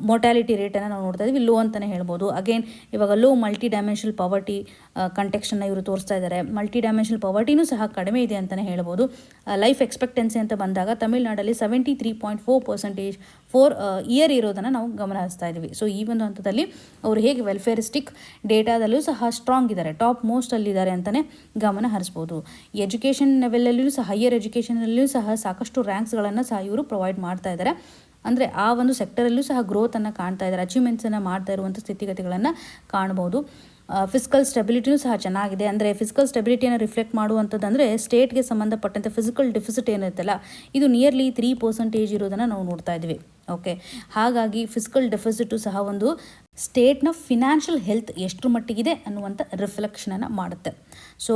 [SPEAKER 1] ಮೊರ್ಟಾಲಿಟಿ ರೇಟನ್ನು ನಾವು ನೋಡ್ತಾ ಇದ್ದೀವಿ, ಲೋ ಅಂತಲೇ ಹೇಳ್ಬೋದು. ಅಗೇನ್ ಇವಾಗ ಲೋ ಮಲ್ಟಿ ಡೈಮೆನ್ಷನಲ್ ಪವರ್ಟಿ ಕಂಟೆಕ್ಸ್ಟನ್ನು ಇವರು ತೋರಿಸ್ತಾ ಇದ್ದಾರೆ. ಮಲ್ಟಿ ಡೈಮೆನ್ಷನಲ್ ಪವರ್ಟಿನೂ ಸಹ ಕಡಿಮೆ ಇದೆ ಅಂತಲೇ ಹೇಳ್ಬೋದು. ಲೈಫ್ ಎಕ್ಸ್ಪೆಕ್ಟೆನ್ಸಿ ಅಂತ ಬಂದಾಗ ತಮಿಳ್ನಾಡಲ್ಲಿ 73.4% ಇಯರ್ ಇರೋದನ್ನು ನಾವು ಗಮನಿಸ್ತಾ ಇದ್ದೀವಿ. ಸೊ ಈ ಒಂದು ಹಂತದಲ್ಲಿ ಅವರು ಹೇಗೆ ವೆಲ್ಫೇರಿಸ್ಟಿಕ್ ಡೇಟಾದಲ್ಲೂ ಸಹ ಸ್ಟ್ರಾಂಗ್ ಇದ್ದಾರೆ, ಟಾಪ್ ಮೋಸ್ಟಲ್ಲಿದ್ದಾರೆ ಅಂತಲೇ ಗಮನ ಹರಿಸ್ಬೋದು. ಎಜುಕೇಷನ್ ಲೆವೆಲಲ್ಲೂ ಸಹ, ಹೈಯರ್ ಎಜುಕೇಷನಲ್ಲೂ ಸಹ ಸಾಕಷ್ಟು ರ್ಯಾಂಕ್ಸ್ಗಳನ್ನು ಸಹ ಇವರು ಪ್ರೊವೈಡ್ ಮಾಡ್ತಾ ಇದ್ದಾರೆ. ಅಂದರೆ ಆ ಒಂದು ಸೆಕ್ಟರಲ್ಲೂ ಸಹ ಗ್ರೋತನ್ನು ಕಾಣ್ತಾ ಇದ್ದಾರೆ, ಅಚೀವ್ಮೆಂಟ್ಸನ್ನು ಮಾಡ್ತಾ ಇರುವಂಥ ಸ್ಥಿತಿಗತಿಗಳನ್ನು ಕಾಣ್ಬೋದು. ಫಿಸಿಕಲ್ ಸ್ಟೆಬಿಲಿಟಿನೂ ಸಹ ಚೆನ್ನಾಗಿದೆ. ಅಂದರೆ ಫಿಸಿಕಲ್ ಸ್ಟೆಬಿಲಿಟಿಯನ್ನು ರಿಫ್ಲೆಕ್ಟ್ ಮಾಡುವಂಥದ್ದು ಅಂದರೆ ಸ್ಟೇಟ್ಗೆ ಸಂಬಂಧಪಟ್ಟಂತೆ ಫಿಸಿಕಲ್ ಡೆಫಿಸಿಟ್ ಏನಿರುತ್ತಲ್ಲ, ಇದು ನಿಯರ್ಲಿ 3% ಇರೋದನ್ನು ನಾವು ನೋಡ್ತಾ ಇದ್ವಿ. ಓಕೆ, ಹಾಗಾಗಿ ಫಿಸಿಕಲ್ ಡೆಫಿಸಿಟು ಸಹ ಒಂದು ಸ್ಟೇಟ್ನ ಫಿನಾನ್ಷಿಯಲ್ ಹೆಲ್ತ್ ಎಷ್ಟರ ಮಟ್ಟಿಗಿದೆ ಅನ್ನುವಂಥ ರಿಫ್ಲೆಕ್ಷನನ್ನು ಮಾಡುತ್ತೆ. ಸೊ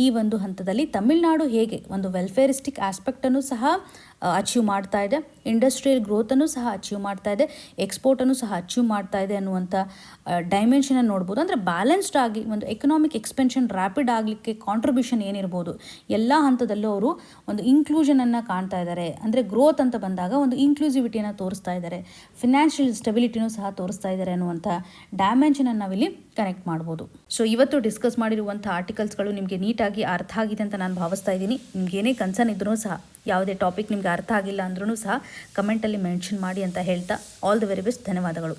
[SPEAKER 1] ಈ ಒಂದು ಹಂತದಲ್ಲಿ ತಮಿಳ್ನಾಡು ಹೇಗೆ ಒಂದು ವೆಲ್ಫೇರಿಸ್ಟಿಕ್ ಆಸ್ಪೆಕ್ಟನ್ನು ಸಹ ಅಚೀವ್ ಮಾಡ್ತಾ ಇದೆ, ಇಂಡಸ್ಟ್ರಿಯಲ್ ಗ್ರೋತನ್ನು ಸಹ ಅಚೀವ್ ಮಾಡ್ತಾ ಇದೆ, ಎಕ್ಸ್ಪೋರ್ಟನ್ನು ಸಹ ಅಚೀವ್ ಮಾಡ್ತಾ ಇದೆ ಅನ್ನುವಂಥ ಡೈಮೆನ್ಷನನ್ನು ನೋಡ್ಬೋದು. ಅಂದರೆ ಬ್ಯಾಲೆನ್ಸ್ಡ್ ಆಗಿ ಒಂದು ಎಕನಾಮಿಕ್ ಎಕ್ಸ್ಪೆನ್ಷನ್ ರ್ಯಾಪಿಡ್ ಆಗಲಿಕ್ಕೆ ಕಾಂಟ್ರಿಬ್ಯೂಷನ್ ಏನಿರ್ಬೋದು, ಎಲ್ಲ ಹಂತದಲ್ಲೂ ಅವರು ಒಂದು ಇನ್ಕ್ಲೂಷನನ್ನು ಕಾಣ್ತಾ ಇದ್ದಾರೆ. ಅಂದರೆ ಗ್ರೋತ್ ಅಂತ ಬಂದಾಗ ಒಂದು ಇನ್ಕ್ಲೂಸಿವಿಟಿಯನ್ನು ತೋರಿಸ್ತಾ ಇದ್ದಾರೆ, ಫಿನಾನ್ಷಿಯಲ್ ಸ್ಟೆಬಿಲಿಟಿನೂ ಸಹ ತೋರಿಸ್ತಾ ಇದ್ದಾರೆ ಅನ್ನುವಂಥ ಡೈಮೆನ್ಷನನ್ನು ನಾವಿಲ್ಲಿ ಕನೆಕ್ಟ್ ಮಾಡ್ಬೋದು. ಸೊ ಇವತ್ತು ಡಿಸ್ಕಸ್ ಮಾಡಿರುವಂಥ ಆರ್ಟಿಕಲ್ಸ್ಗಳು ನಿಮಗೆ ನೀಟಾಗಿ ಅರ್ಥ ಆಗಿದೆ ಅಂತ ನಾನು ಭಾವಿಸ್ತಾ ಇದ್ದೀನಿ. ನಿಮ್ಗೆ ಏನೇ ಕನ್ಸರ್ನ್ ಇದ್ರೂ ಸಹ, ಯಾವುದೇ ಟಾಪಿಕ್ ನಿಮಗೆ ಅರ್ಥ ಆಗಿಲ್ಲ ಅಂದ್ರೂ ಸಹ ಕಮೆಂಟಲ್ಲಿ ಮೆನ್ಷನ್ ಮಾಡಿ ಅಂತ ಹೇಳ್ತಾ, ಆಲ್ ದಿ ವೆರಿ ಬೆಸ್ಟ್. ಧನ್ಯವಾದಗಳು.